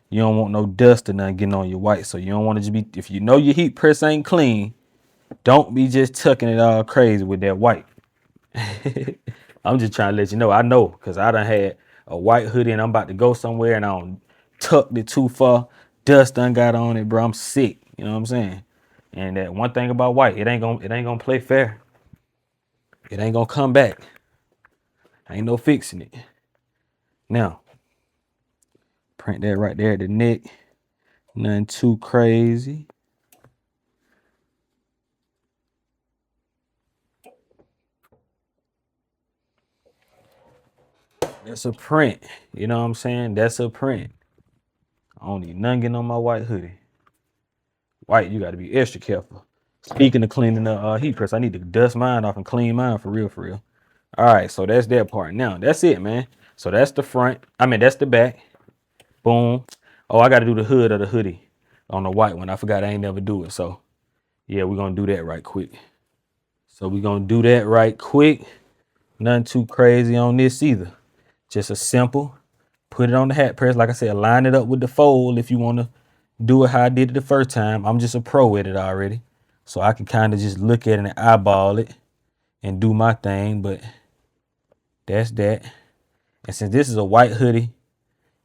you don't want no dust or nothing getting on your white. So you don't want to just be, if you know your heat press ain't clean, don't be just tucking it all crazy with that white. I'm just trying to let you know. I know, because I done had a white hoodie and I'm about to go somewhere and I don't tucked it too far. Dust done got on it, bro. I'm sick. You know what I'm saying? And that one thing about white, it ain't gonna play fair. It ain't gonna come back. Ain't no fixing it. Now, print that right there at the neck. Nothing too crazy. That's a print. You know what I'm saying? That's a print. I don't need nothing getting on my white hoodie. White, you got to be extra careful. Speaking of cleaning the heat press, I need to dust mine off and clean mine for real, for real. All right, so that's that part. Now, that's it, man. So that's the front. I mean, that's the back. Boom. Oh, I got to do the hood of the hoodie on the white one. I forgot I ain't never do it. So, yeah, we're going to do that right quick. So we're going to do that right quick. Nothing too crazy on this either. Just a simple, put it on the hat press. Like I said, line it up with the fold if you want to do it how I did it the first time. I'm just a pro at it already. So I can kind of just look at it and eyeball it and do my thing. But that's that. And since this is a white hoodie,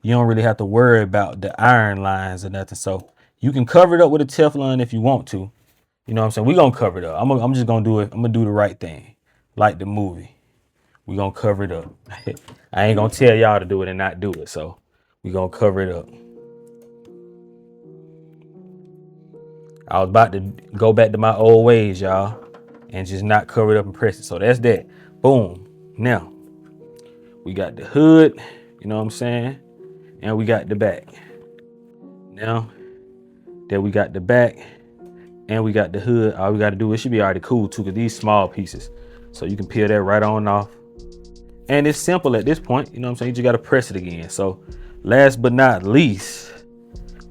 you don't really have to worry about the iron lines or nothing. So you can cover it up with a Teflon if you want to. You know what I'm saying? We're going to cover it up. I'm just going to do it. I'm going to do the right thing. Like the movie. We're going to cover it up. I ain't going to tell y'all to do it and not do it. So we're going to cover it up. I was about to go back to my old ways, y'all, and just not cover it up and press it. So that's that. Boom. Now, we got the hood, you know what I'm saying? And we got the back. Now that we got the back and we got the hood, all we got to do, it should be already cool too, because these small pieces. So you can peel that right on off. And it's simple at this point, you know what I'm saying? You just got to press it again. So last but not least,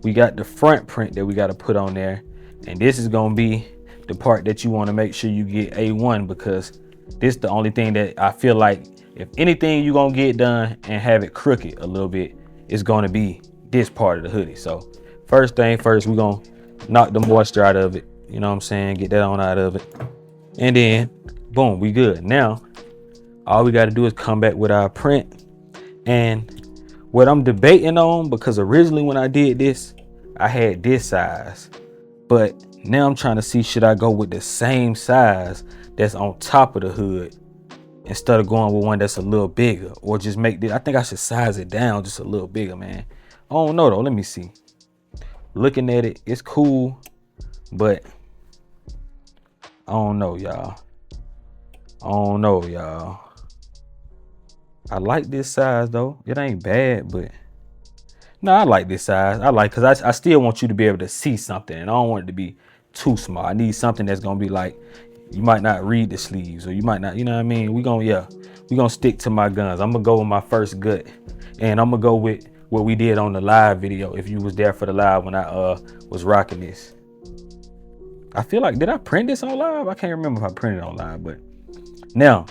we got the front print that we got to put on there. And this is going to be the part that you want to make sure you get A1, because this is the only thing that I feel like if anything you're going to get done and have it crooked a little bit, it's going to be this part of the hoodie. So first thing first, we're going to knock the moisture out of it. You know what I'm saying? Get that on out of it. And then, boom, we good. Now, all we got to do is come back with our print. And what I'm debating on, because originally when I did this, I had this size. But now I'm trying to see, should I go with the same size that's on top of the hood instead of going with one that's a little bigger, or just make this? I think I should size it down just a little bigger, man. I don't know though. Let me see. Looking at it, it's cool, but I don't know, y'all. I like this size though. It ain't bad, but no, I like this size. I like, because I still want you to be able to see something, and I don't want it to be too small. I need something that's gonna be like, you might not read the sleeves, or you might not, you know what I mean? We gonna stick to my guns. I'm gonna go with my first gut, and I'm gonna go with what we did on the live video. If you was there for the live when I was rocking this, I feel like, did I print this on live? I can't remember if I printed it on live. But now,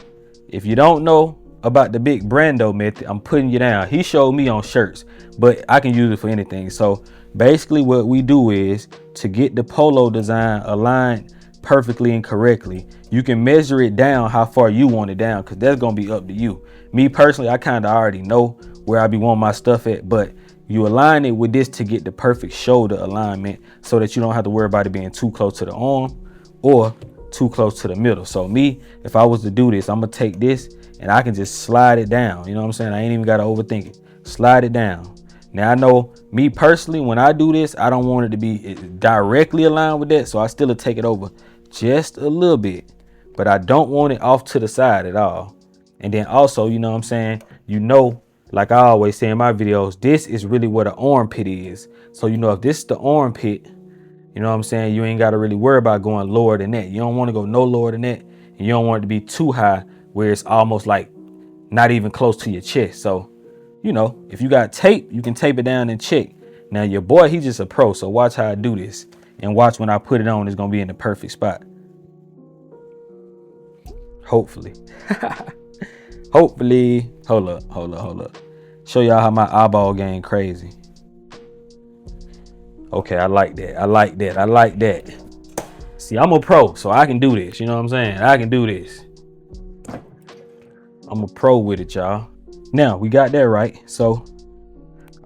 if you don't know, about the big Brando method, I'm putting you down. He showed me on shirts, but I can use it for anything. So basically what we do is to get the polo design aligned perfectly and correctly, you can measure it down how far you want it down, because that's going to be up to you. Me personally, I kind of already know where I be wanting my stuff at, but you align it with this to get the perfect shoulder alignment so that you don't have to worry about it being too close to the arm or too close to the middle. So me, if I was to do this, I'm gonna take this and I can just slide it down. You know what I'm saying? I ain't even gotta overthink it. Slide it down. Now I know me personally, when I do this, I don't want it to be directly aligned with that. So I still take it over just a little bit, but I don't want it off to the side at all. And then also, you know what I'm saying? Like I always say in my videos, this is really what an armpit is. So, if this is the armpit, you know what I'm saying? You ain't got to really worry about going lower than that. You don't want to go no lower than that. And you don't want it to be too high where it's almost like not even close to your chest. So, if you got tape, you can tape it down and check. Now, your boy, he's just a pro. So watch how I do this. And watch when I put it on, it's going to be in the perfect spot. Hopefully. Hopefully. Hold up. Show y'all how my eyeball game crazy. Okay, I like that. See, I'm a pro, so I can do this. You know what I'm saying? I can do this. I'm a pro with it, y'all. Now, we got that right. So,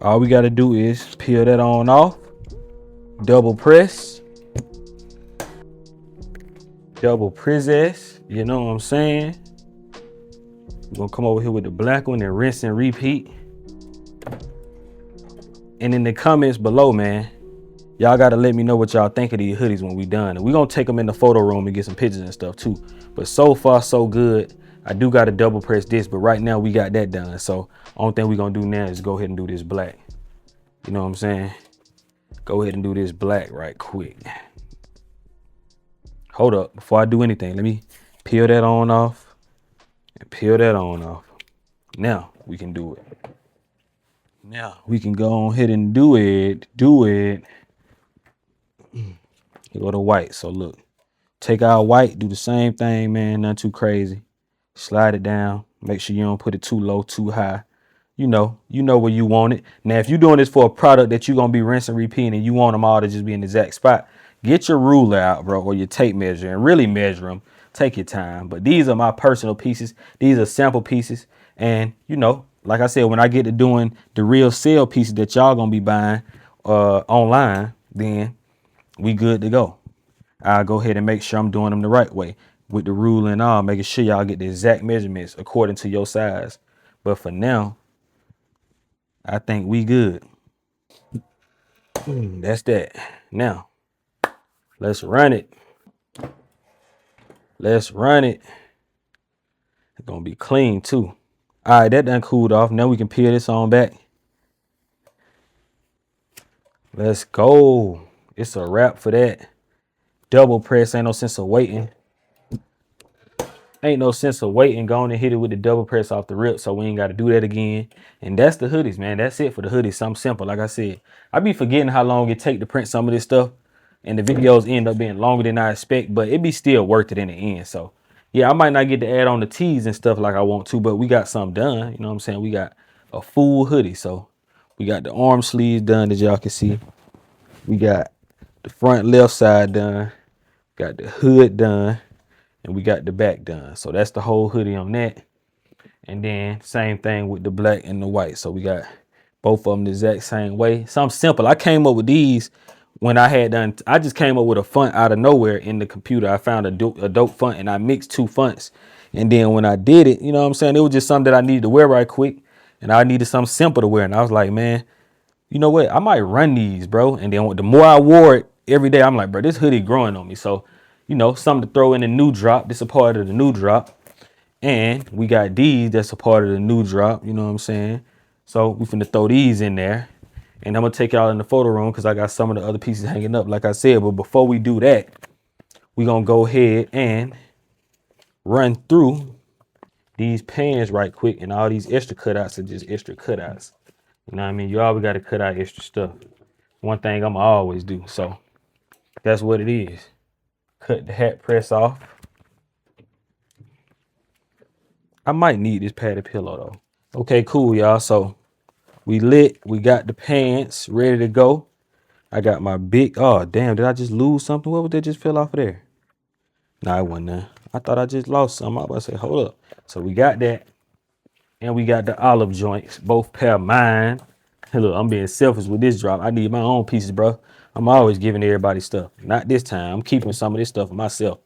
all we got to do is peel that on off. Double press. Double press. You know what I'm saying? We're going to come over here with the black one and rinse and repeat. And in the comments below, man, y'all got to let me know what y'all think of these hoodies when we done. And we're going to take them in the photo room and get some pictures and stuff too. But so far, so good. I do got to double press this, but right now we got that done. So only thing we're going to do now is go ahead and do this black. You know what I'm saying? Go ahead and do this black right quick. Hold up. Before I do anything, let me peel that on off and peel that on off. Now we can do it. Now we can go ahead and do it. You go to white. So look, take our white, do the same thing, man. Not too crazy. Slide it down. Make sure you don't put it too low, too high. You know where you want it. Now, if you're doing this for a product that you're going to be rinsing, repeating, and you want them all to just be in the exact spot, get your ruler out, bro, or your tape measure and really measure them. Take your time. But these are my personal pieces. These are sample pieces. And, like I said, when I get to doing the real sale pieces that y'all going to be buying online, then we good to go. I'll go ahead and make sure I'm doing them the right way with the ruler and all, making sure y'all get the exact measurements according to your size. But for now, I think we good. That's that. Now, let's run it. It's gonna be clean too. All right, that done cooled off. Now we can peel this on back. Let's go. It's a wrap for that. Double press, ain't no sense of waiting. Going and hit it with the double press off the rip, so we ain't got to do that again. And that's the hoodies, man. That's it for the hoodies. Something simple. Like I said, I be forgetting how long it take to print some of this stuff, and the videos end up being longer than I expect, but it be still worth it in the end. So yeah, I might not get to add on the tees and stuff like I want to, but we got something done. You know what I'm saying? We got a full hoodie. So we got the arm sleeves done, as y'all can see. We got the front left side done. Got the hood done. And we got the back done. So that's the whole hoodie on that. And then same thing with the black and the white. So we got both of them the exact same way. Something simple. I came up with these when I just came up with a font out of nowhere in the computer. I found a dope font and I mixed two fonts. And then when I did it, you know what I'm saying? It was just something that I needed to wear right quick. And I needed something simple to wear. And I was like, man, you know what? I might run these, bro. And then the more I wore it every day, I'm like, bro, this hoodie growing on me. So something to throw in the new drop. This is a part of the new drop. And we got these that's a part of the new drop. You know what I'm saying? So we finna throw these in there. And I'm going to take y'all in the photo room because I got some of the other pieces hanging up, like I said. But before we do that, we're going to go ahead and run through these pans right quick. And all these extra cutouts are just extra cutouts. You know what I mean? You always got to cut out extra stuff. One thing I'm always do. So that's what it is. Cut the hat press off. I might need this padded pillow though. Okay, cool, y'all. So we lit. We got the pants ready to go. I got my big. Oh damn! Did I just lose something? What would that just fell off of there? Nah, it wasn't there. I thought I just lost something. I was about to say, hold up. So we got that, and we got the olive joints, both pair of mine. Hey, look, I'm being selfish with this drop. I need my own pieces, bro. I'm always giving everybody stuff. Not this time. I'm keeping some of this stuff for myself.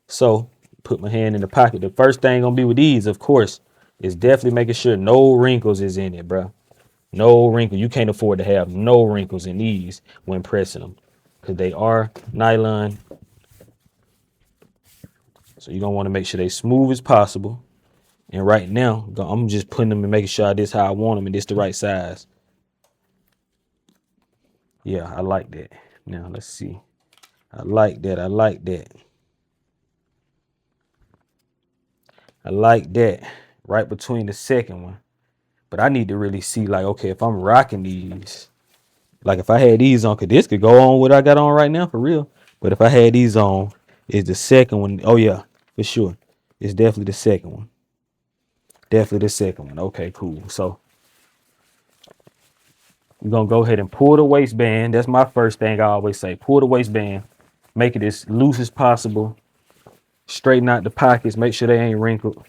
So put my hand in the pocket. The first thing gonna be with these, of course, is definitely making sure no wrinkles is in it, bro. No wrinkle. You can't afford to have no wrinkles in these when pressing them, because they are nylon. So you're gonna want to make sure they smooth as possible. And right now, I'm just putting them and making sure this how I want them and this the right size. Yeah, I like that. Now let's see. I like that. I like that. I like that. Right between the second one. But I need to really see, like, okay, if I'm rocking these, like if I had these on, cause this could go on what I got on right now for real. But if I had these on, is the second one. Oh yeah, for sure. It's definitely the second one. Definitely the second one. Okay, cool. So we're gonna go ahead and pull the waistband. That's my first thing I always say. Pull the waistband, make it as loose as possible. Straighten out the pockets, make sure they ain't wrinkled.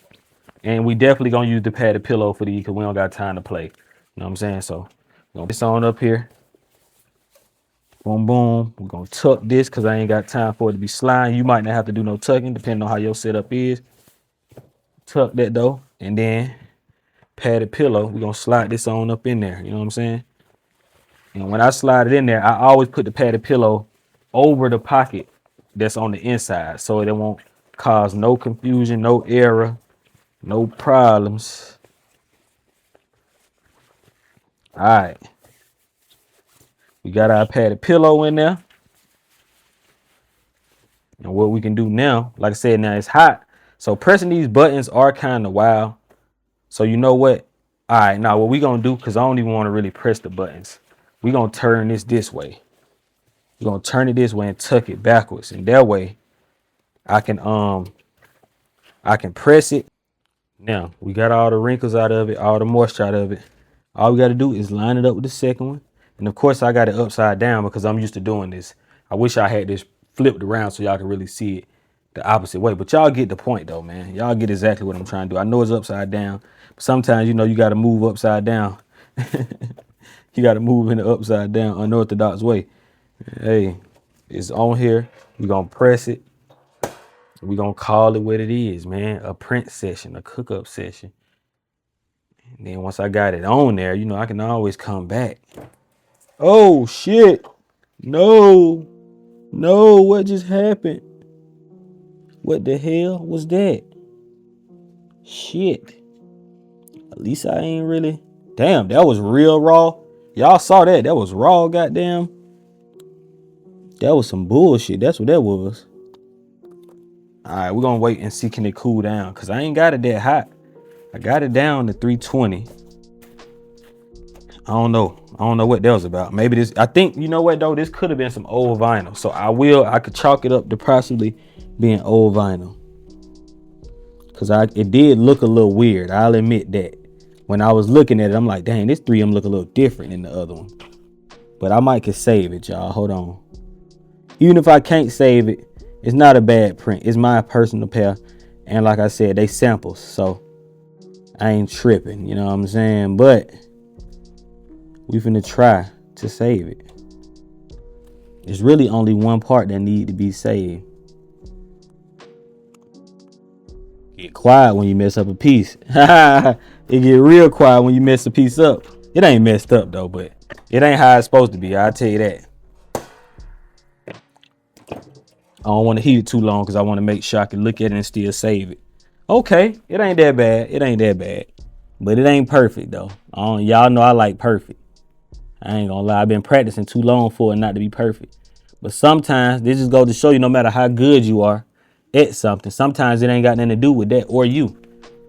And we definitely gonna use the padded pillow for these because we don't got time to play. You know what I'm saying? So gonna put this on up here. Boom, boom. We're gonna tuck this because I ain't got time for it to be sliding. You might not have to do no tucking depending on how your setup is. Tuck that though, and then padded pillow. We're gonna slide this on up in there. You know what I'm saying? And when I slide it in there, I always put the padded pillow over the pocket that's on the inside so it won't cause no confusion, no error, no problems. All right. We got our padded pillow in there. And what we can do now, like I said, now it's hot. So pressing these buttons are kind of wild. So you know what? All right, now what we gonna do, because I don't even want to really press the buttons. We gonna turn this way. We're gonna turn it this way and tuck it backwards. And that way I can press it. Now we got all the wrinkles out of it, all the moisture out of it. All we got to do is line it up with the second one. And of course I got it upside down because I'm used to doing this. I wish I had this flipped around so y'all can really see it the opposite way. But y'all get the point though, man. Y'all get exactly what I'm trying to do. I know it's upside down, but sometimes, you know, you got to move upside down. You got to move in the upside down, unorthodox way. Hey, it's on here. We're going to press it. We're going to call it what it is, man. A print session, a cook-up session. And then once I got it on there, you know, I can always come back. Oh, shit. No. No, what just happened? What the hell was that? Shit. At least I ain't really. Damn, that was real raw. Y'all saw that. That was raw, goddamn. That was some bullshit. That's what that was. All right, we're going to wait and see can it cool down because I ain't got it that hot. I got it down to 320. I don't know what that was about. Maybe this, I think, you know what though? This could have been some old vinyl. So I could chalk it up to possibly being old vinyl. Cause it did look a little weird. I'll admit that. When I was looking at it, I'm like, dang, this 3M look a little different than the other one. But I might could save it, y'all. Hold on. Even if I can't save it, it's not a bad print. It's my personal pair. And like I said, they samples. So I ain't tripping, you know what I'm saying? But we finna try to save it. There's really only one part that need to be saved. Get quiet when you mess up a piece. It get real quiet when you mess a piece up. It ain't messed up though, but it ain't how it's supposed to be. I'll tell you that. I don't want to heat it too long because I want to make sure I can look at it and still save it. Okay, it ain't that bad. It ain't that bad. But it ain't perfect though. Y'all know I like perfect. I ain't gonna lie. I've been practicing too long for it not to be perfect. But sometimes this just goes to show you no matter how good you are at something, sometimes it ain't got nothing to do with that or you.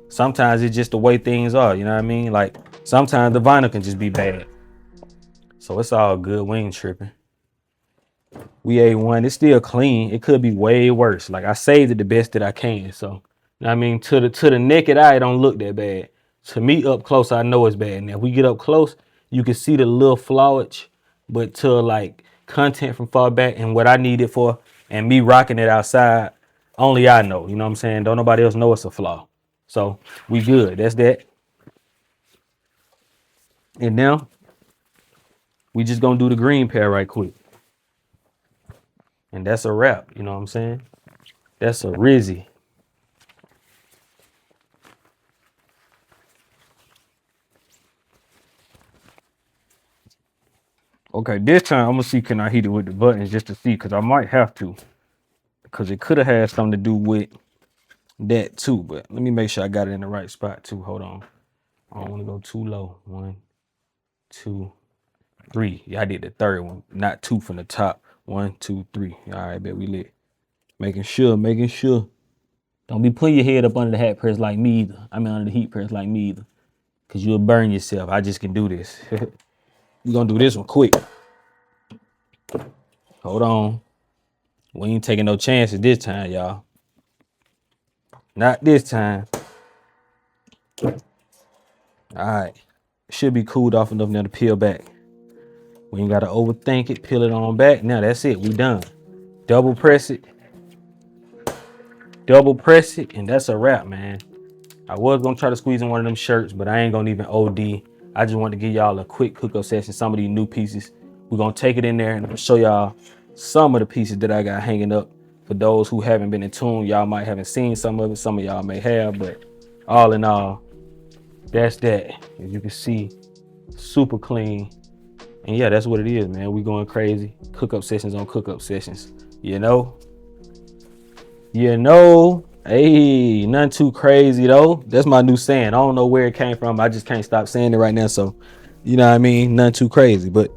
Sometimes it's just the way things are. You know what I mean? Like sometimes the vinyl can just be bad. So it's all good. We ain't tripping. We A1. It's still clean. It could be way worse. Like I saved it the best that I can. So I mean, to the naked eye, it don't look that bad. To me, up close, I know it's bad. Now, if we get up close, you can see the little flawage, but to like content from far back and what I need it for, and me rocking it outside, only I know. You know what I'm saying? Don't nobody else know it's a flaw. So we good. That's that. And now we just gonna do the green pair right quick, and that's a wrap. You know what I'm saying? That's a Rizzy. Okay, this time I'm gonna see can I hit it with the buttons just to see, because I might have to, because it could have had something to do with that too. But let me make sure I got it in the right spot too. Hold on. I don't want to go too low. 1, 2, 3. Yeah, I did the third one, not 2 from the top. 1, 2, 3. All right, bet we lit. Making sure, making sure. Don't be putting your head up under the hat press like me either. I mean, under the heat press like me either, because you'll burn yourself. I just can do this. We're gonna do this one quick. Hold on. We ain't taking no chances this time, y'all. Not this time. All right. Should be cooled off enough now to peel back. We ain't got to overthink it. Peel it on back. Now that's it. We done. Double press it. Double press it. And that's a wrap, man. I was going to try to squeeze in one of them shirts, but I ain't going to even OD. I just wanted to give y'all a quick hookup session. Some of these new pieces. We're going to take it in there and show y'all some of the pieces that I got hanging up. For those who haven't been in tune, y'all might haven't seen some of it. Some of y'all may have, but all in all, that's that. As you can see, super clean. And yeah, that's what it is, man. We going crazy. Cookup sessions on cookup sessions. You know? Hey, nothing too crazy though. That's my new saying. I don't know where it came from. I just can't stop saying it right now. So, you know what I mean? Nothing too crazy. But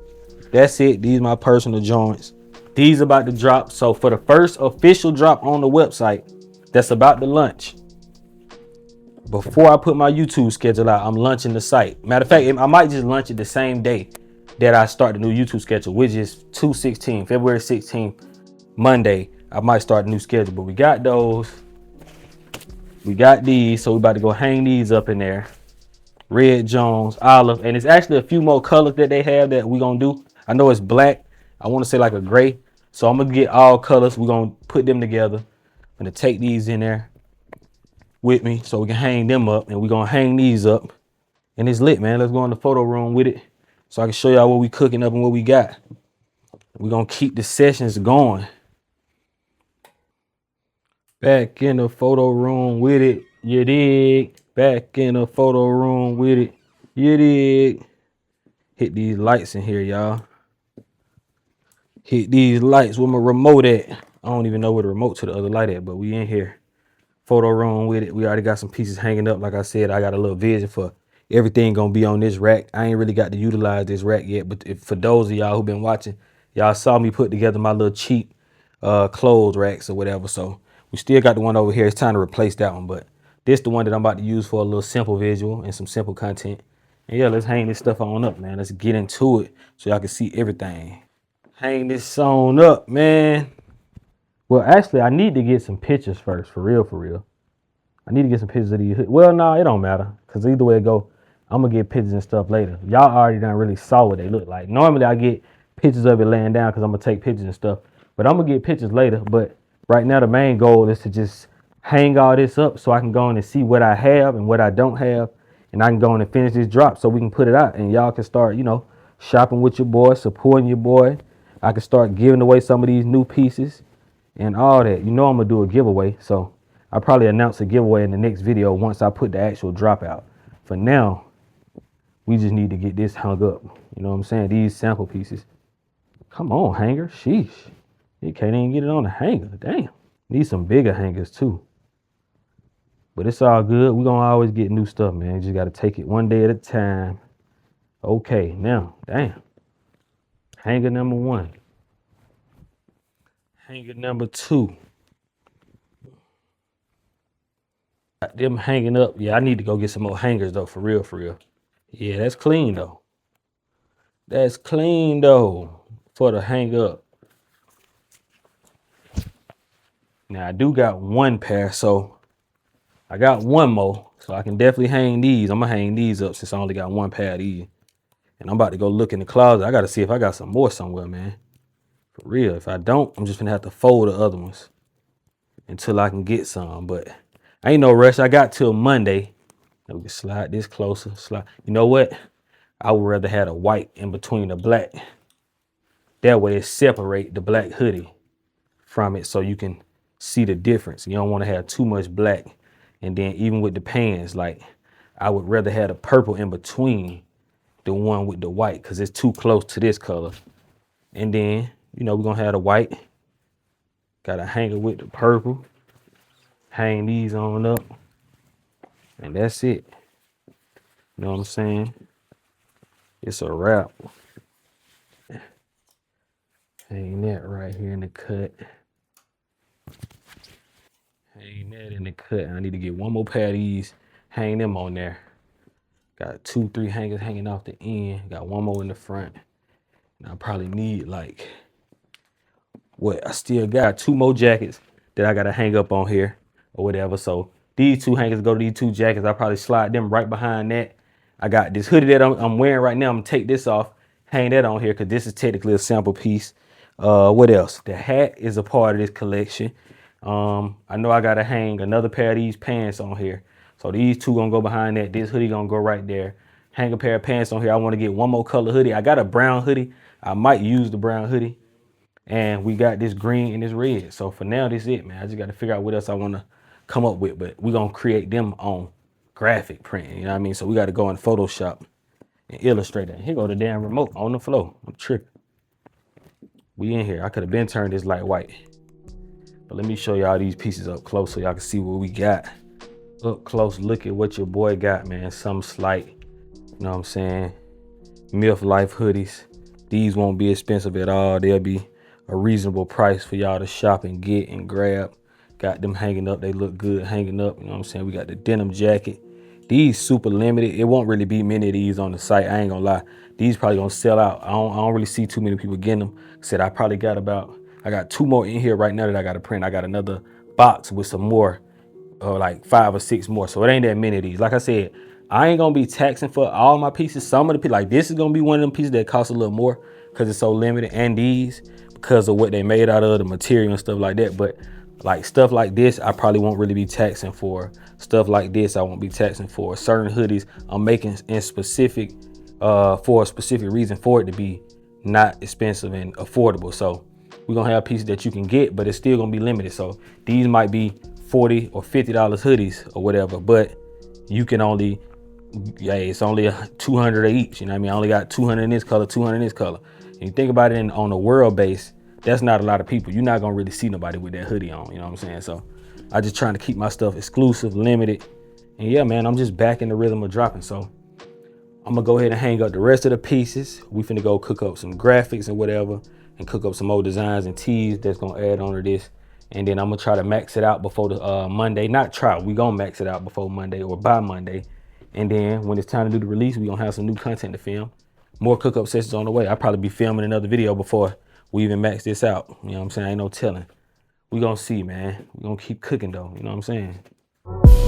that's it. These are my personal joints. These about to drop. So for the first official drop on the website, that's about to launch. Before I put my YouTube schedule out, I'm launching the site. Matter of fact, I might just launch it the same day that I start the new YouTube schedule, which is 2/16, February 16th, Monday. I might start a new schedule, but we got those. We got these, so we about to go hang these up in there. Red, Jones, olive, and it's actually a few more colors that they have that we gonna do. I know it's black. I want to say like a gray. So I'm gonna get all colors. We're gonna put them together. I'm gonna take these in there with me so we can hang them up, and we're gonna hang these up. And it's lit, man. Let's go in the photo room with it so I can show y'all what we cooking up and what we got. We're gonna keep the sessions going. Back in the photo room with it, you dig? Back in the photo room with it, you dig? Hit these lights in here, y'all. Hit these lights. Where my remote at? I don't even know where the remote to the other light at, but we in here. Photo room with it. We already got some pieces hanging up. Like I said, I got a little vision for everything gonna be on this rack. I ain't really got to utilize this rack yet, but for those of y'all who been watching, y'all saw me put together my little cheap clothes racks or whatever. So we still got the one over here. It's time to replace that one, but this the one that I'm about to use for a little simple visual and some simple content. And yeah, let's hang this stuff on up, man. Let's get into it so y'all can see everything. Hang this on up, man. Well, actually, I need to get some pictures first, for real, for real. I need to get some pictures of these. Well, no, it don't matter, because either way it go, I'm going to get pictures and stuff later. Y'all already done really saw what they look like. Normally, I get pictures of it laying down because I'm going to take pictures and stuff. But I'm going to get pictures later. But right now, the main goal is to just hang all this up so I can go in and see what I have and what I don't have. And I can go in and finish this drop so we can put it out. And y'all can start, you know, shopping with your boy, supporting your boy. I can start giving away some of these new pieces and all that. You know I'm going to do a giveaway. So I'll probably announce a giveaway in the next video once I put the actual drop out. For now, we just need to get this hung up. You know what I'm saying? These sample pieces. Come on, hanger. Sheesh. You can't even get it on the hanger. Damn. Need some bigger hangers too. But it's all good. We're going to always get new stuff, man. You just got to take it one day at a time. Okay, now, damn. Hanger number 1. Hanger number 2. Got them hanging up. Yeah, I need to go get some more hangers though, for real, for real. Yeah, that's clean though. That's clean though for the hang up. Now I do got one pair, so I got one more, so I can definitely hang these. I'm gonna hang these up since I only got one pair of these. And I'm about to go look in the closet. I gotta see if I got some more somewhere, man. For real. If I don't, I'm just gonna have to fold the other ones until I can get some. But I ain't no rush. I got till Monday. Let me slide this closer. Slide. You know what? I would rather have a white in between the black. That way it separate the black hoodie from it so you can see the difference. You don't want to have too much black. And then even with the pants, like I would rather have the purple in between the one with the white because it's too close to this color. And then, you know, we're gonna have the white. Gotta hang it with the purple. Hang these on up. And that's it. You know what I'm saying? It's a wrap. Hang that right here in the cut. Hang that in the cut. I need to get one more pair of these. Hang them on there. Got 2, 3 hangers hanging off the end. Got one more in the front. And I probably need like, what? I still got 2 more jackets that I gotta hang up on here or whatever. So these 2 hangers go to these 2 jackets. I probably slide them right behind that. I got this hoodie that I'm wearing right now. I'm gonna take this off, hang that on here because this is technically a sample piece. What else? The hat is a part of this collection. I know I gotta hang another pair of these pants on here. So these 2 gonna go behind that. This hoodie gonna go right there. Hang a pair of pants on here. I want to get one more color hoodie. I got a brown hoodie. I might use the brown hoodie. And we got this green and this red. So for now, this is it, man. I just got to figure out what else I want to come up with. But we're going to create them on graphic print. You know what I mean? So we got to go in Photoshop and Illustrator. Here go the damn remote on the floor. I'm tripping. We in here. I could have been turned this light white. But let me show y'all these pieces up close so y'all can see what we got. Up close, look at what your boy got, man. Some slight, you know what I'm saying? Mioth Life hoodies. These won't be expensive at all. They'll be a reasonable price for y'all to shop and get and grab. Got them hanging up. They look good hanging up. You know what I'm saying? We got the denim jacket. These super limited. It won't really be many of these on the site. I ain't gonna lie. These probably gonna sell out. I don't really see too many people getting them. Said I probably got I got 2 more in here right now that I got to print. I got another box with some more, like 5 or 6 more. So it ain't that many of these. Like I said, I ain't gonna be taxing for all my pieces. Some of the pieces, like this is gonna be one of them pieces that costs a little more because it's so limited, and these because of what they made out of, the material and stuff like that. But like stuff like this, I probably won't really be taxing for. Stuff like this, I won't be taxing for. Certain hoodies I'm making in specific for a specific reason for it to be not expensive and affordable. So we're gonna have pieces that you can get, but it's still gonna be limited. So these might be $40 or $50 hoodies or whatever, but you can only, yeah, it's only 200 each. You know what I mean? I only got 200 in this color, 200 in this color. And you think about it on a world base, that's not a lot of people. You're not gonna really see nobody with that hoodie on. You know what I'm saying? So I just trying to keep my stuff exclusive, limited. And yeah, man, I'm just back in the rhythm of dropping. So I'm gonna go ahead and hang up the rest of the pieces. We finna go cook up some graphics and whatever, and cook up some more designs and tees that's gonna add on to this. And then I'm gonna try to max it out before the Monday. Not try, we gonna max it out before Monday or by Monday. And then when it's time to do the release, we gonna have some new content to film. More cookup sessions on the way. I'll probably be filming another video before we even max this out. You know what I'm saying? Ain't no telling. We gonna see, man. We gonna keep cooking though. You know what I'm saying?